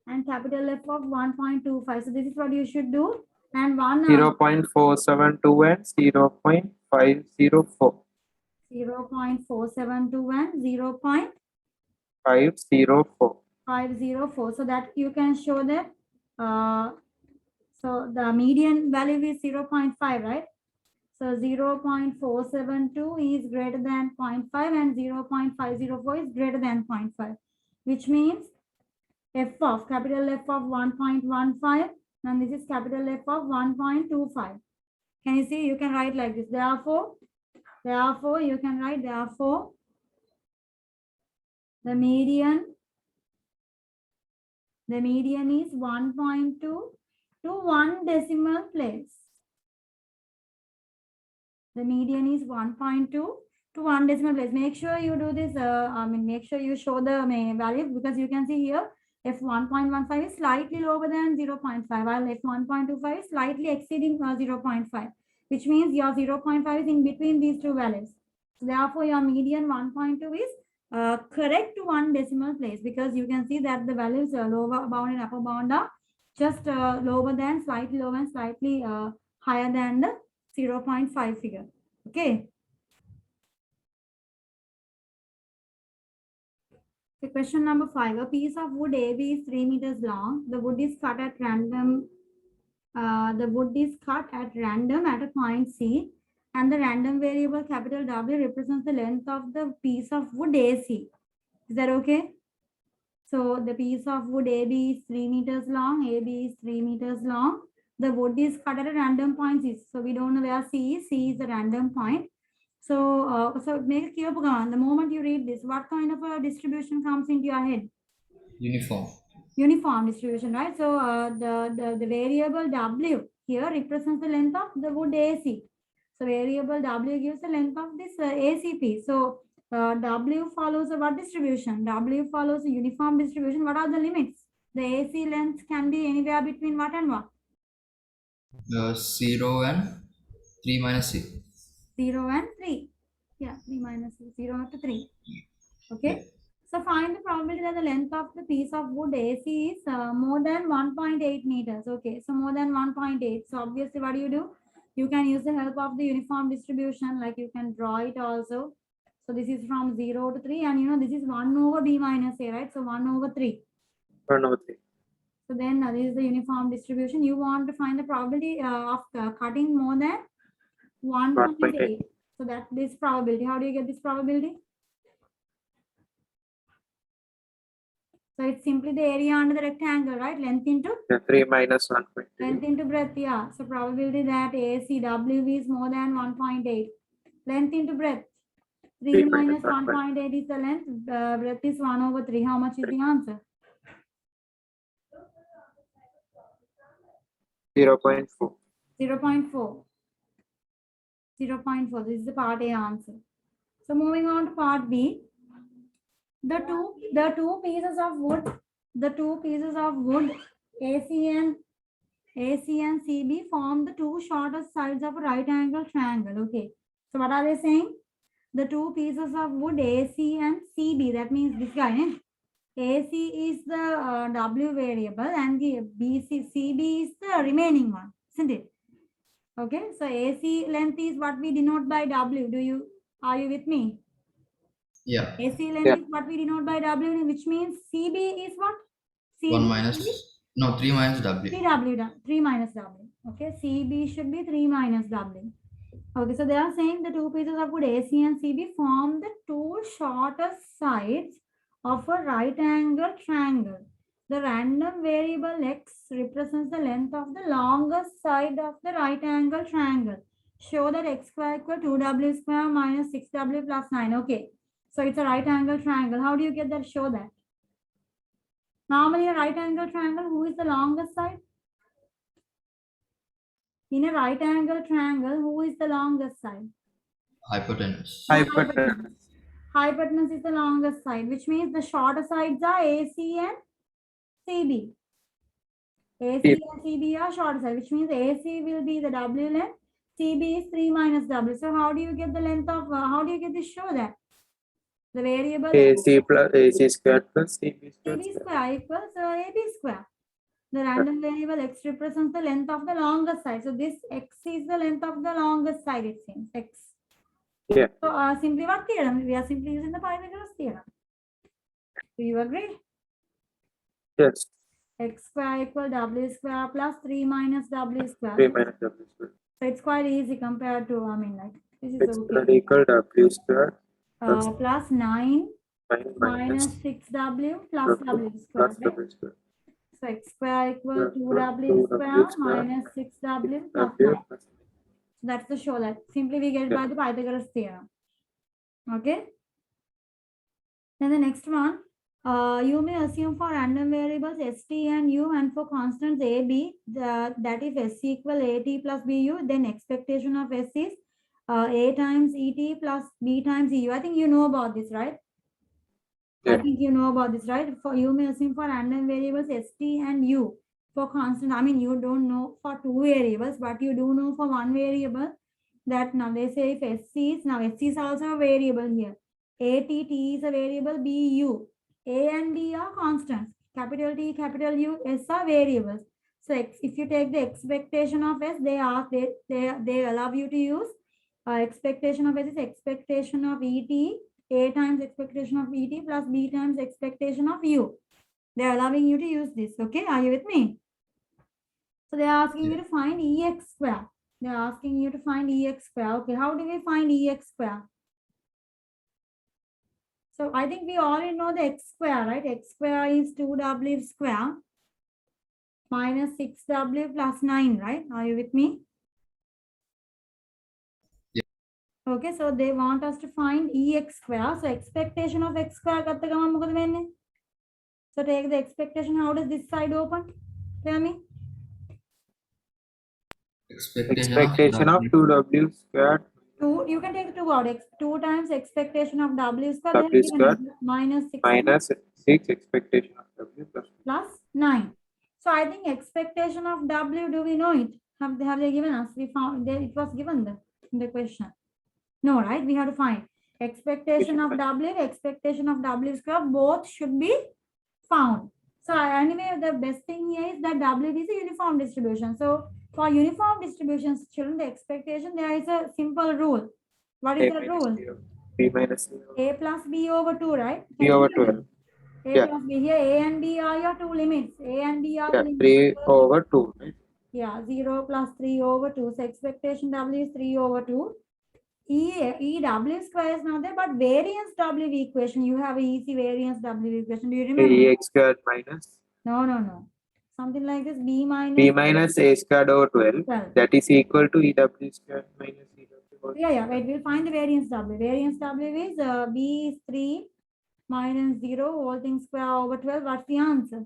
and capital F of 1.25. So this is what you should do. And one 0.472 and 0.504. 0.472 and 504. 0.504. So that you can show that. So the median value is 0.5, right? So 0.472 is greater than 0.5 and 0.504 is greater than 0.5, which means F of capital F of 1.15 and this is capital F of 1.25. Can you see? You can write like this. Therefore, you can write therefore the median is 1.2 to 1 decimal place. The median is 1.2 to 1 decimal place. Make sure you do this. Make sure you show the value because you can see here F 1.15 is slightly lower than 0.5, while F 1.25 is slightly exceeding 0.5, which means your 0.5 is in between these two values. So therefore, your median 1.2 is correct to 1 decimal place because you can see that the values lower bound and upper bound are just lower than, slightly lower and slightly higher than the 0.5 figure. Okay. So question number 5. A piece of wood AB is 3 meters long. The wood is cut at random. The wood is cut at random at a point C, and the random variable capital W represents the length of the piece of wood AC. Is that okay? So the piece of wood AB is 3 meters long. AB is 3 meters long. The wood is cut at a random point C. So we don't know where C is. C is a random point. So, so make it clear, Bhagavan. The moment you read this, what kind of a distribution comes into your head? Uniform. Uniform distribution, right? So the variable W here represents the length of the wood AC. So variable W gives the length of this ACP. So W follows a what distribution? W follows a uniform distribution. What are the limits? The AC length can be anywhere between what and what? 0 and 3 minus 6. 0 and 3. Yeah, 3 minus 0 to 3. Okay. Yeah. So find the probability that the length of the piece of wood AC is more than 1.8 meters. Okay, so more than 1.8. So obviously what do? You can use the help of the uniform distribution, like you can draw it also. So this is from 0 to 3 and you know this is 1 over B minus A, right? So 1 over 3. 1 over 3. So then this is the uniform distribution. You want to find the probability of cutting more than 1.8. So that's this probability. How do you get this probability? So it's simply the area under the rectangle, right? Length into 3 minus 1.3. length into breadth. Yeah. So probability that ACW is more than 1.8. Length into breadth. 3 minus 1.8 is the length. Breadth is 1 over 3. How much is the answer? 0.4. 0.4. 0.4. This is the part A answer. So moving on to part B. The two pieces of wood, AC and CB form the two shortest sides of a right angle triangle. Okay. So what are they saying? The two pieces of wood, AC and CB. That means this guy. AC is the W variable and the CB is the remaining one, isn't it? Okay. So AC length is what we denote by W. Are you with me? Yeah. AC length is what we denote by W, which means CB is what? CB 1 minus, no, 3 minus W. 3 minus W. Okay, CB should be 3 minus W. Okay, so they are saying the two pieces of wood AC and CB form the two shortest sides of a right angle triangle. The random variable X represents the length of the longest side of the right angle triangle. Show that X square equal 2W square minus 6W plus 9. Okay, so it's a right angle triangle. How do you get that? Show that. Normally a right angle triangle, who is the longest side? In a right angle triangle, who is the longest side? Hypotenuse. Hypotenuse. Hypotenuse is the longest side, which means the shorter sides are AC and CB. AC Yep. and CB are short side, which means AC will be the W length, CB is 3 minus W. So how do you get the length of, how do you get this? Show that? The variable AC plus AC squared plus CB squared. CB square equals AB square. The random variable X represents the length of the longest side. So this X is the length of the longest side, it seems, X. Yeah. So simply what theorem? We are simply using the Pythagoras theorem. Do you agree? Yes. X square equal W square plus 3 minus W square. 3 minus W squared. So it's quite easy compared to, I mean, like, this is X okay. squared equal W squared Plus 9 minus minus 6W plus W plus square. Right? W squared. So X square equal Equal 2W 2W square square minus 6W plus W 9. plus That's the show that. Simply we get it by the Pythagoras theorem. Okay. Then the next one, you may assume for random variables ST and U and for constants AB, that if S equal AT plus BU, then expectation of S is A times ET plus B times EU. I think you know about this, right? Yeah. I think you know about this, right? For you may assume for random variables ST and U. For constant, I mean, you don't know for two variables, but you do know for one variable that now they say if SC is, now SC is also a variable here. ATT is a variable, BU. A and B are constants. Capital T, capital U, S are variables. So if you take the expectation of S, they allow you to use expectation of S is expectation of ET, A times expectation of ET plus B times expectation of U. They are allowing you to use this. Okay, are you with me? So they are asking you to find EX square. They are asking you to find EX square. Okay, how do we find EX square? So I think we already know the X square, right? X square is 2W square minus 6W plus 9, right? Are you with me? Yeah. Okay, so they want us to find EX square. So expectation of X square. So take the expectation. How does this side open? Tell me. expectation of 2W squared You can take 2 out. 2 times expectation of W square. W They have given squared us minus 6 minus 6 expectation of W plus 9. So I think expectation of W, do we know it? Have they given us? We found it was given in the question. No, right? We have to find expectation of W, expectation of W square, both should be found. So anyway, the best thing here is that W is a uniform distribution. So for uniform distributions, children, the expectation, there is a simple rule. What is the rule? B minus A plus B over 2, right? B over 12. A Yeah. plus B. Here A and B are your two limits. A and B are Yeah, the limits. 3 over 2, right? Yeah, 0 plus 3 over 2. So expectation W is 3 over 2. EW square is not there, but variance W equation. You have a easy variance W equation. Do you remember? X squared minus No. Something like this. B minus A squared over 12. 12. That is equal to EW squared minus EW over Yeah. Wait, we'll find the variance W. Variance W is B is 3 minus 0 whole thing square over 12. What's the answer?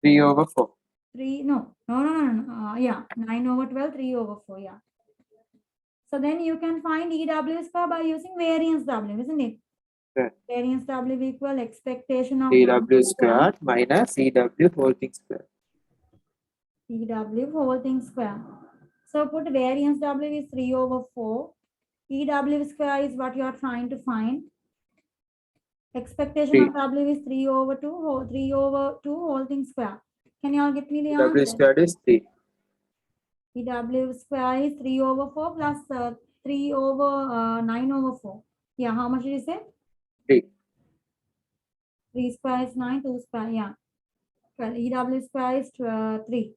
3 over 4. 3, no. Yeah, 9 over 12, 3 over 4, yeah. So then you can find EW square by using variance W, isn't it? Yeah. Variance W equal expectation of EW squared minus EW whole thing square. EW whole thing square. So put variance W is 3 over 4. EW square is what you are trying to find. Expectation 3. of W is 3 over 2, 3 over 2 whole thing square. Can you all get me the EW answer? squared is 3. EW square is 3 over 4 plus 3 over 9 over 4. Yeah, how much did you say? 3. 3 square is 9, 2 square, yeah. Well, EW square is 3.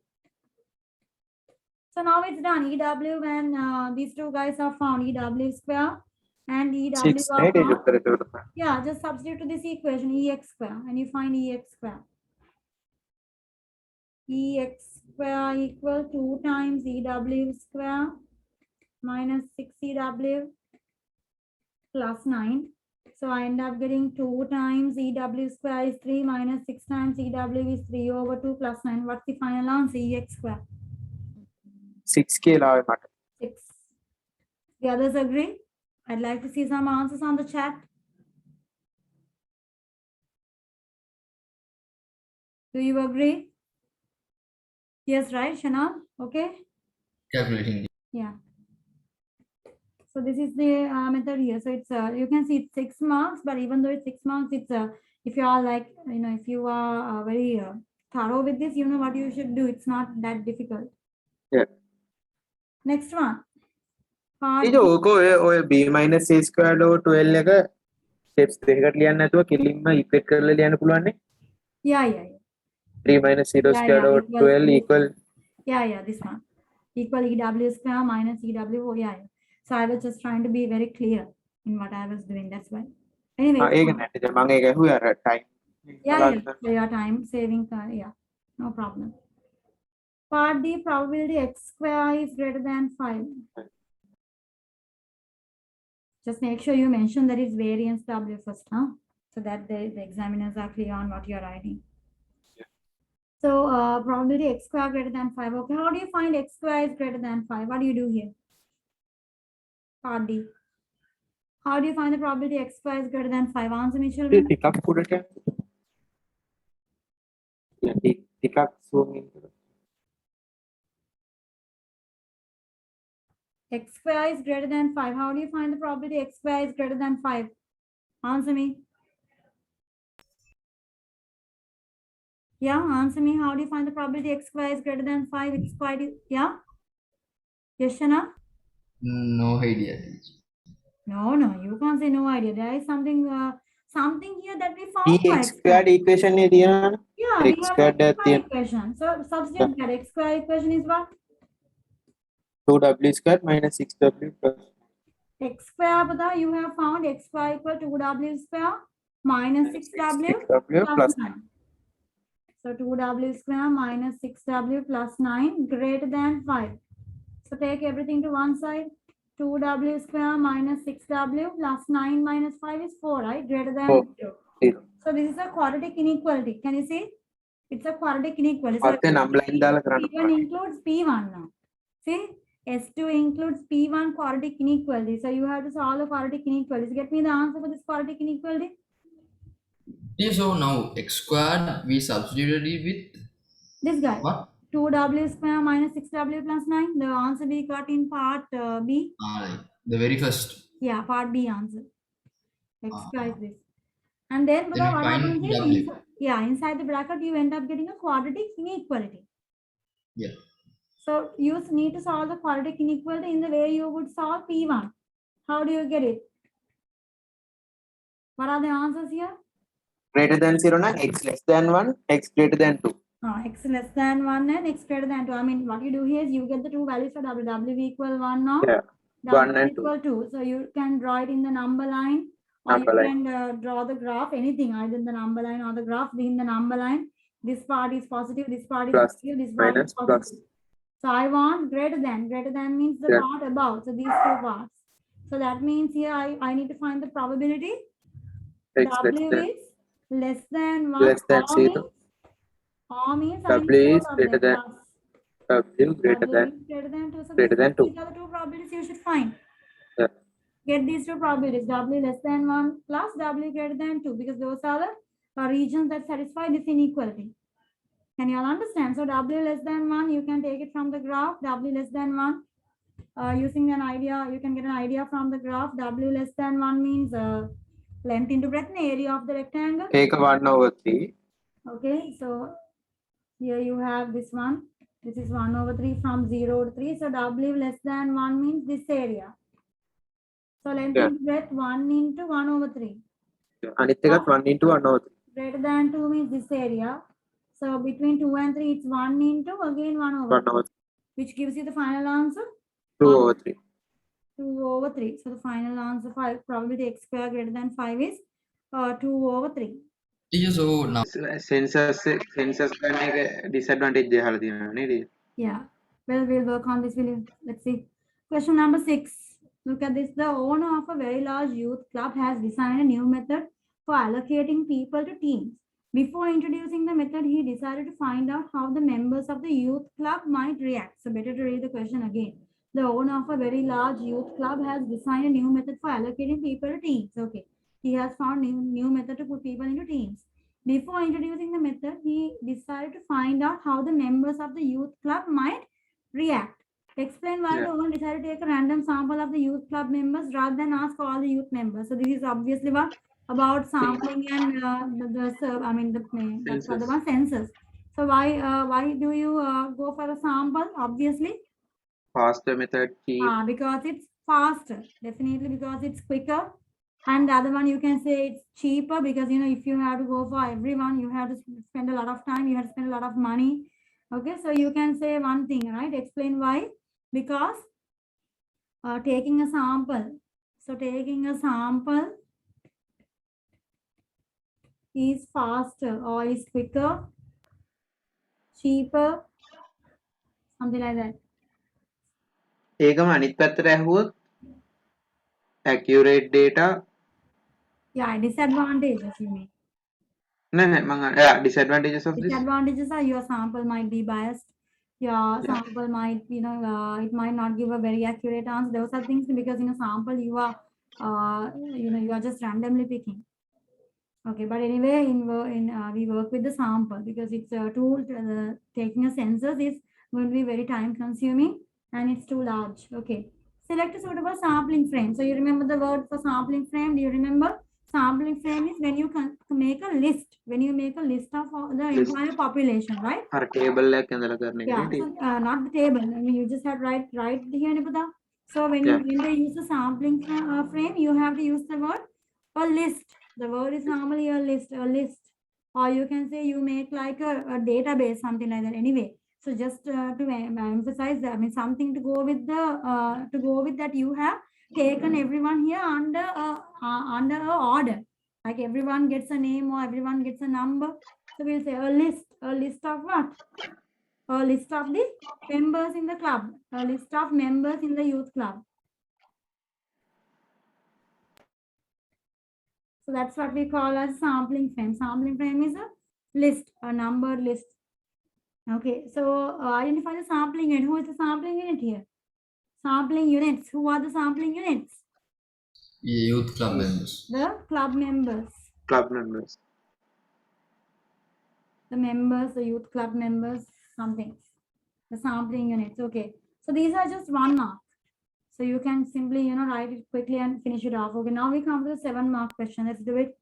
So now it's done. EW when these two guys are found, EW square and EW 6 are right found. Yeah, just substitute to this equation EX square and you find EX square. EX square equal 2 times EW square minus 6 EW plus 9. So I end up getting 2 times EW square is 3 minus 6 times EW is 3 over 2 plus 9. What's the final answer? EX square. 6 के अलावा मत 6. The others agree? I'd like to see some answers on the chat. Do you agree? Yes, right, Shana? Okay. Calculating. Yeah. So this is the method here. So it's you can see it's 6 marks, but even though it's 6 marks, it's if you are like if you are very thorough with this, you know what you should do. It's not that difficult. Yeah. Next one. Part ඊට ඕක ඔය b minus a squared over 12 එක steps දෙකකට ලියන්න නැතුව කෙලින්ම equate කරලා ලියන්න පුළුවන් නේ yeah. 3 minus 0 Yeah, squared yeah, over equals 12 to- equal Yeah, this one. Equal EW square minus EW. Oh, yeah. So I was just trying to be very clear in what I was doing. That's why. Anyway. ඒක නැටි දැන් මම ඒක ඇහුවේ අර time Yeah. So your time saving. Yeah, no problem. Part D, probability x square is greater than 5. Just make sure you mention that it's variance W first, huh? So that the examiners are clear on what you're writing. So probability x square greater than 5. Okay, how do you find x square is greater than 5? What do you do here? Part D. How do you find the probability x square is greater than 5? Answer me, children. ටිකක් උඩට ටිකක් zoom in කරලා X square is greater than 5. How do you find the probability x square is greater than 5? Answer me. Yeah, answer me. How do you find the probability x square is greater than 5? It's quite, yeah? Yes, Shana? No idea. No, you can't say no idea. There is something here that we found. for x squared equation එක තියෙනවනේ Yeah, we x have squared x square තියෙන equation. So substitute that. X square equation is what? 2w squared minus 6w plus X square, Pada, you have found x square equal to 2w square minus 6w 6w plus 9. So 2w square minus 6w plus 9 greater than 5. So take everything to one side. 2w square minus 6w plus 9 minus 5 is 4, right? Greater than 4. 0. So this is a quadratic inequality. Can you see? It's a quadratic inequality. So මත්තේ number line දාලා කරන්න P1 includes P1 now. See? S2 includes P1 quadratic inequality. So you have to solve the quadratic inequalities. Get me the answer for this quadratic inequality. Yeah, so now x squared we substituted it with This guy. what? 2w square minus 6w plus 9. The answer we got in part B. Like the very first. Yeah, part B answer. X Ah. square is this. And then, Then we what find happens is, W. inside the bracket, you end up getting a quadratic inequality. Yeah. So you need to solve the quadratic inequality in the way you would solve P1. How do you get it? What are the answers here? greater than 0 na x less than 1 x greater than 2 X less than 1 and x greater than 2. I mean, what you do here is you get the two values for W. W equal 1 now. yeah W 1 and 2 equal 2. So you can draw it in the number line or Number you line. can draw the graph, anything, either in the number line or the graph. In the number line, this part is positive, this part is Plus, positive, this part minus, is positive. plus. So I want greater than. Greater than means the Yeah. part above. So these two parts. So that means here I need to find the probability. x less W than is less than 1. Less than or 0. means- Or means I need W to is put greater than plus. w greater W than is greater than 2. So greater than 2. these are the two probabilities you should find. Yeah. Get these two probabilities, W less than 1 plus W greater than 2, because those are the regions that satisfy this inequality. Can you all understand? So W less than 1, you can take it from the graph. W less than 1, using an idea, you can get an idea from the graph. W less than 1 means length into breadth and area of the rectangle. ඒක 1 over 3 Okay, so here you have this one. This is 1 over 3 from 0 to 3. So W less than 1 means this area. So length Yeah. into breadth 1 into 1 over 3. අනිත් එකත් 1 into 1 over 3 Greater than 2 means this area. So between 2 and 3, it's 1 into again 1 over 1 over 3 which gives you the final answer? 2/3. 2/3. So the final answer for probability x square greater than 5 is 2/3. Teacher, so now Census ගන්න එක disadvantage දෙහලා තියෙනවා නේද? Yeah. Well, we'll work on this. Let's see. Question number 6. Look at this. The owner of a very large youth club has designed a new method for allocating people to teams. Before introducing the method, he decided to find out how the members of the youth club might react. So better to read the question again. The owner of a very large youth club has designed a new method for allocating people to teams. Okay. He has found new method to put people into teams. Before introducing the method, he decided to find out how the members of the youth club might react. Explain why the owner decided to take a random sample of the youth club members rather than ask all the youth members. So this is obviously what about sampling and that's for the one census. So why do you go for a sample? Obviously, Faster method, cheap. because it's faster. Definitely because it's quicker. And the other one you can say it's cheaper because if you have to go for everyone, you have to spend a lot of time, you have to spend a lot of money. Okay, so you can say one thing, right? Explain why. Because taking a sample. So taking a sample is faster or is quicker, cheaper, something like that. ඒකම අනිත් පැත්තට ඇහුවොත් accurate data Yeah, disadvantages you mean. නෑ මම disadvantages of this. Disadvantages are your sample might be biased. Your sample might, it might not give a very accurate answer. Those are things because in a sample you are, you are just randomly picking. Okay, but anyway, we work with the sample because it's a tool. Taking a census is going to be very time consuming and it's too large. Okay, select a suitable sampling frame. So you remember the word for sampling frame? Do you remember? Sampling frame is when you can make a list. When you make a list of all the entire population, right? අර table එකක් ඇඳලා කරන එක Yeah, නේද? so, not the table. I mean, you just have write here, Nipada. So when they use the sampling frame, you have to use the word a list. The word is normally a list, or you can say you make like a database, something like that. Anyway, so just to emphasize that, I mean, something to go with that you have taken everyone here under a order, like everyone gets a name or everyone gets a number. So we'll say a list of what? A list of the members in the club, a list of members in the youth club. So that's what we call as sampling frame. Sampling frame is a list, a numbered list. Okay, so identify the sampling unit. Who is the sampling unit here? Sampling units. Who are the sampling units? youth club members. The club members. Club members. The members, the youth club members, something. The sampling units. Okay. So these are just 1 mark. So you can simply, write it quickly and finish it off. Okay. Now we come to the 7-mark question. Let's do it.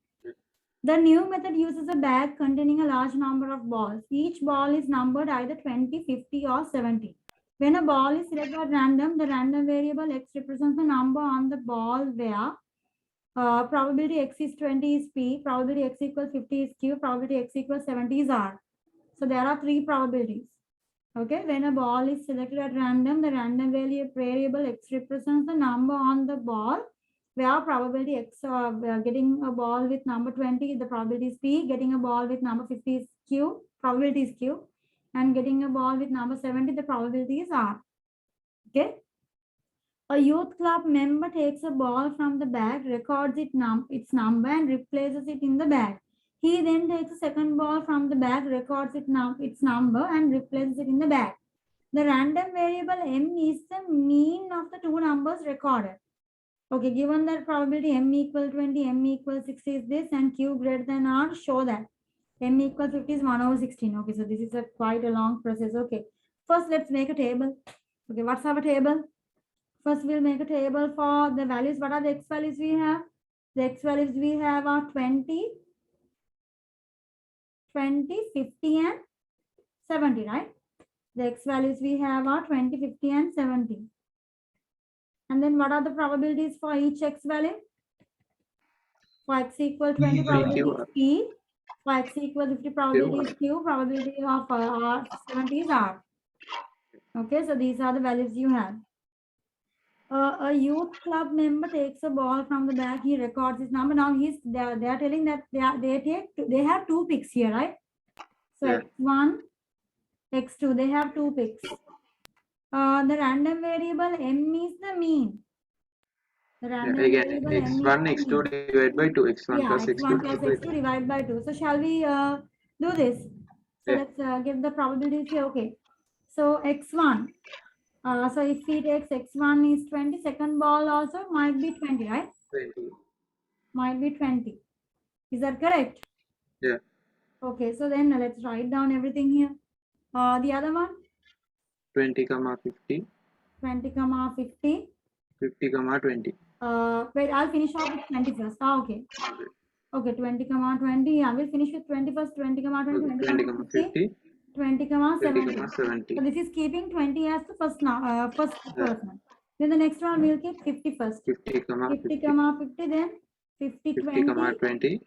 The new method uses a bag containing a large number of balls. Each ball is numbered either 20, 50, or 70. When a ball is selected at random, the random variable x represents the number on the ball where probability x is 20 is P, probability x equals 50 is Q, probability x equals 70 is R. So there are 3 probabilities. Okay, when a ball is selected at random, the random variable x represents the number on the ball where probability x, getting a ball with number 20, the probability is P, getting a ball with number 50 is Q, probability is Q, and getting a ball with number 70, the probability is R. Okay. A youth club member takes a ball from the bag, records its number and replaces it in the bag. He then takes a second ball from the bag, records its number and replaces it in the bag. The random variable m is the mean of the 2 numbers recorded. Okay, given that probability m equal 20, m equal 60 is this, and q greater than r, show that m equal 50 is 1/16. Okay, so this is quite a long process. Okay, first let's make a table. Okay, what's our table? First we'll make a table for the values. What are the x values we have? The x values we have are 20, 50, and 70, right? The x values we have are 20, 50, and 70. And then what are the probabilities for each x value? For x equal 20, probability is P. For x equal 50, probability is Q. Probability of 70 is R. Okay, so these are the values you have. A youth club member takes a ball from the back. He records his number. Now they are telling that they have two picks here, right? So Yeah. x1, x2. They have two picks. The random variable m is the mean. The random Again, variable m is x1, the x2 mean. divided by 2, x1 Yeah, plus x1 x2 plus divided by x2 divided by 2. So shall we do this? So Yeah. let's give the probabilities here. Okay. So x1. So if he takes x1 is 20, second ball also might be 20, right? 20. Might be 20. Is that correct? Yeah. Okay, so then let's write down everything here. The other one, 20, 50, 20, 50. 50, 20. Wait, I'll finish off with 20 first. Okay. Okay, 20, 20. Yeah, we'll finish with 20 first, 20, 20, 20, 20, 50, 50, 20, 20, 70. 70. So this is keeping 20 as the first now, first Yeah. person. Then the next one we'll keep 50 first. 50, 50, 50, 50, then 50, 50, 20, 20,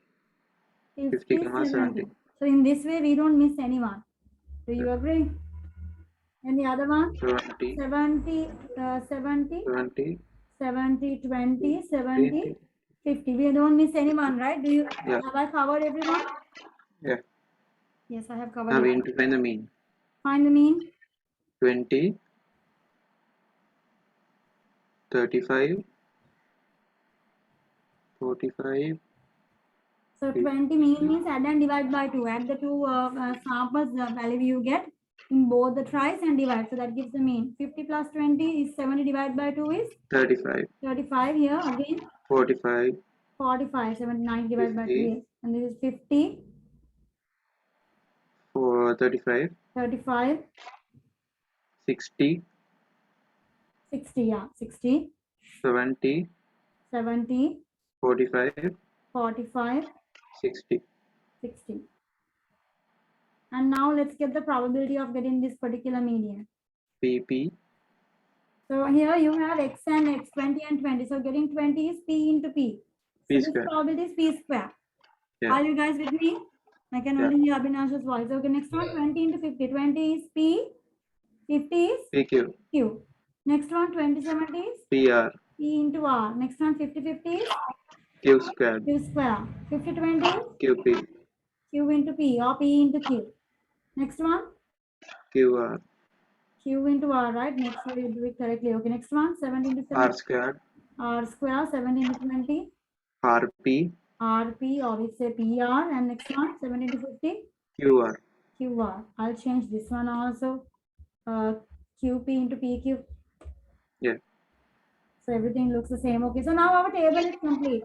50, 50, 70. 70. So in this way, we don't miss anyone. Do you agree? And the other one, 70, 70, 70, 70, 70, 20, 70, 80. 50. We don't miss anyone, right? Do you Yeah. have I covered everyone? Yeah. Yes, I have covered Now we it. need to find the mean. Find the mean. 20, 35, 45. So 20 mean means add and divide by 2. Add the two samples value you get in both the tries and divide. So that gives the mean. 50 plus 20 is 70 divided by 2 is 35, 35 here again. 45, 45, 79 divided by 2 50. is. And this is 50, 35, 35, 60, 60, yeah, 60, 70, 70, 45, 45, 60. 60. And now let's get the probability of getting this particular median. PP, So here you have x and x, 20 and 20. So getting 20 is p into p. P So this square. probability is p square. Yeah. Are you guys with me? I can Yeah. only hear Abhinash's voice. Okay, next one, 20 into 50. 20 is p, 50 is PQ, q. Next one, 20, 70 is PR, p into r. Next one, 50, 50 is Q squared, q square. 50, 20 is QP, q into p or p into q. Next one, QR, q into r, right? Make sure you do it correctly. Okay, next one, 70 into 70, R squared, r square, 70 into 20, RP, rp, or we say pr. And next one, 70 into 50, QR. qr. I'll change this one also. QP into PQ. Yeah. So everything looks the same. Okay, so now our table is complete.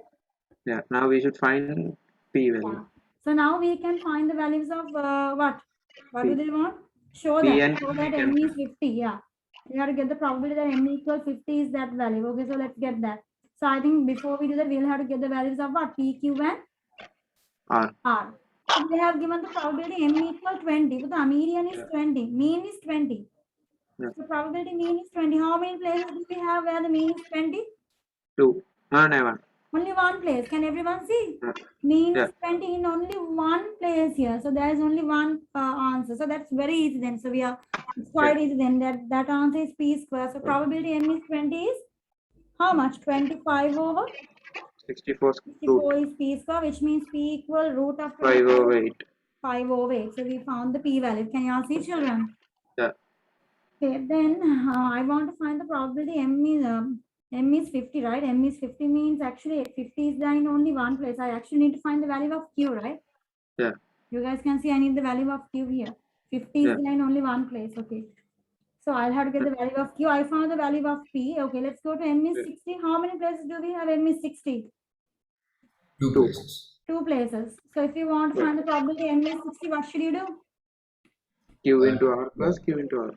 Yeah. Now we should find P value. Yeah. So now we can find the values of what? What do P. they want? Show P that. and Show Q that we m can is 50. Yeah. We have to get the probability that m equals 50 is that value. Okay, so let's get that. So I think before we do that, we'll have to get the values of what? P, Q, and R. R. So they have given the probability m equal 20. But the median is 20. Mean is 20. Yeah. So probability mean is 20. How many places do we have where the mean is 20? 2. No, never. Only one place. Can everyone see? Yeah. Mean Yeah. is 20 in only one place here. So there is only one answer. So that's very easy then. So we are, it's quite easy then. That answer is p square. So probability m is 20 is how much? 25 over 64 64 root is p square, which means p equal root of 5 over 8. 5 over 8. So we found the p value. Can you all see, children? Yeah. Okay, then I want to find the probability m is 50, right? M is 50 means actually 50 is there in only one place. I actually need to find the value of q, right? Yeah. You guys can see I need the value of q here. 50 is Yeah. there in only one place. Okay. So I'll have to get the value of q. I found the value of p. Okay, let's go to m is Yeah. 60. How many places do we have m is 60? Two Two. places. 2 places. So if you want to find the probability m is 60, what should you do? Q into R plus Q into R.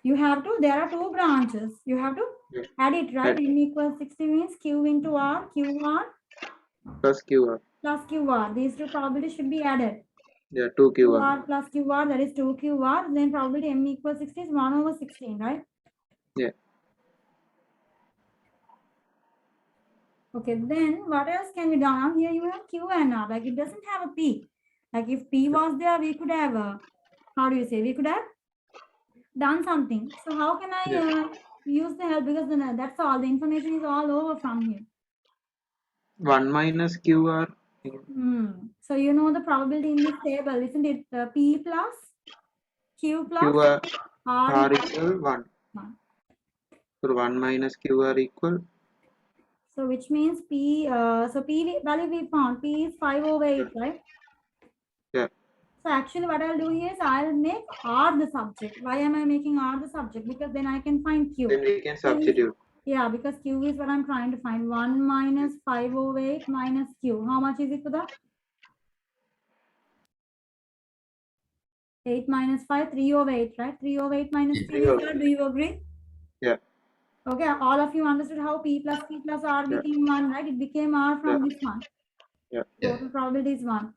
You have to, there are 2 branches. You have to Yeah. add it, right? Add. M equals 60 means q into r, QR Plus QR. plus QR. These two probabilities should be added. Yeah, 2 QR. QR plus QR, that is 2 QR. Then probability m equals 60 is 1 over 16, right? Yeah. Okay, then what else can be done? Now here you have Q and R. Like it doesn't have a P. Like if P was there, we could have a, how do you say? We could have done something. So how can I Yeah. use the help? Because then that's all. The information is all over from here. 1 minus QR. So you know the probability in this table, isn't it? P plus Q plus QR R R equal equal 1. 1. So 1 minus QR equal So which means P, so P value we found, P is 5 over 8, right? yeah. So actually what I'll do here is I'll make R the subject. Why am I making R the subject? Because then I can find Q. Then we can Q is- substitute. Yeah, because Q is what I'm trying to find. 1 minus 5 over 8 minus Q. How much is it for that? 8 minus 5, 3 over 8, right? 3 over 8 minus Yeah. 3 3 is over R. Do you agree? Yeah. Okay, all of you understood how P plus R Yeah. became 1, right? It became R from this one. Yeah. Yeah. Total probability is 1.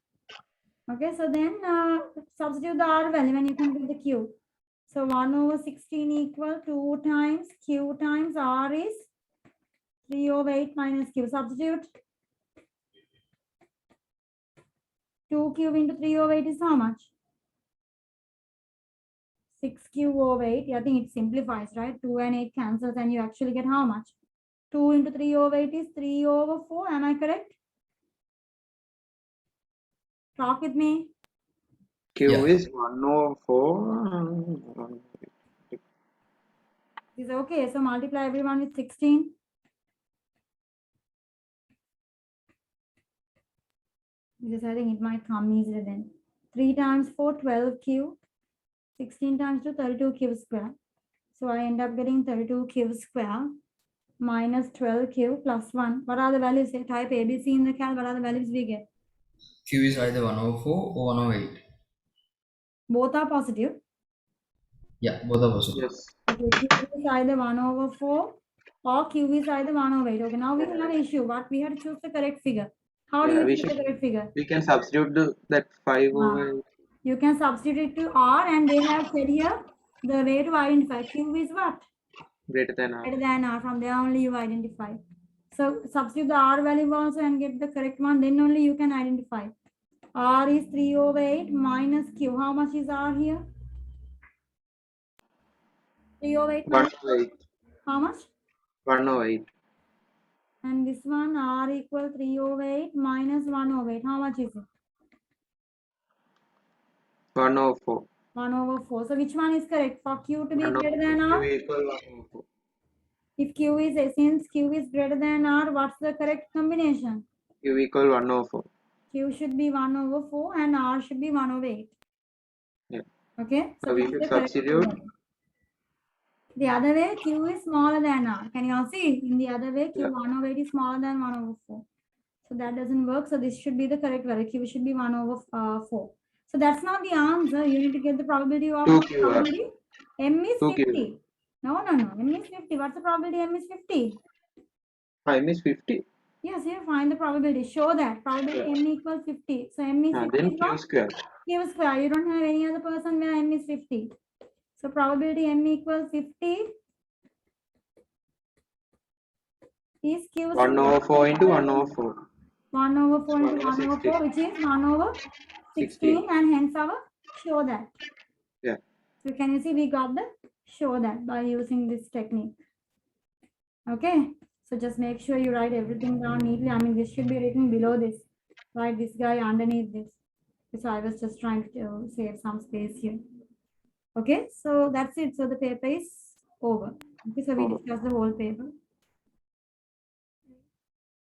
Okay, so then substitute the R value and you can get the Q. So 1 over 16 equal 2 times Q times R is 3 over 8 minus Q. Substitute 2 cube into 3 over 8 is how much? 6 cube over 8. I think it simplifies, right? 2 and 8 cancels and you actually get how much? 2 into 3 over 8 is 3 over 4. Am I correct? Talk with me. Q Yeah. is 1 over 4. Is okay. So multiply everyone with 16. Because I think it might come easier then. 3 times 4, 12 cube. 16 times 2, 32 cube square. So I end up getting 32 cube square minus 12 cube plus 1. What are the values? Say type ABC in the cal. What are the values we get? Q is either 1 over 4 or 1 over 8. Both are positive. Yeah, both are positive. Yes. Okay, Q is either 1 over 4 or Q is either 1 over 8. Okay, now we have an issue. What we have to choose the correct figure. How do Yeah, you we choose the correct figure? We can substitute that 5 over 8. You can substitute to R and they have said here the way to identify Q is what? Greater than R. Greater than R. From there only you identify. So substitute the R value also and get the correct one. Then only you can identify. R is 3 over 8 minus Q. How much is R here? 3 over 8 1 minus over 8. how much? 1 over 8. And this one R equal 3 over 8 minus 1 over 8. How much is it? 1 over 4. 1 over 4. So which one is correct? For Q to be 1 greater over than Q R? equal 1 over 4. If Q is, since Q is greater than R, what's the correct combination? Q equal 1 over 4. Q should be 1 over 4 and R should be 1 over 8. Yeah. Okay, So we this is should the correct substitute. order. The other way, Q is smaller than R. Can you all see? In the other way, Q Yeah. 1 over 8 is smaller than 1 over 4. So that doesn't work. So this should be the correct value. Q should be 1 over 4. So that's not the answer. You need to get the probability of 2 QR. probability. M is 2 QR. 50. No. M is 50. What's the probability M is 50? M is 50. Yes, here find the probability. Show that probability M equals 50. So M is 50 Then is Q what? square. Q square. You don't have any other person where M is 50. So probability M equals 50 is Q 1 over 4 into 1 over 4. 1 over 4 into 1 over 1 over 16. 4, which is 1 over 16, and hence our show that. Yeah. So can you see we got the show that by using this technique. Okay. So just make sure you write everything down neatly. I mean, this should be written below this. Write this guy underneath this. So I was just trying to save some space here. Okay. So that's it. So the paper is over. Okay. So we discussed the whole paper.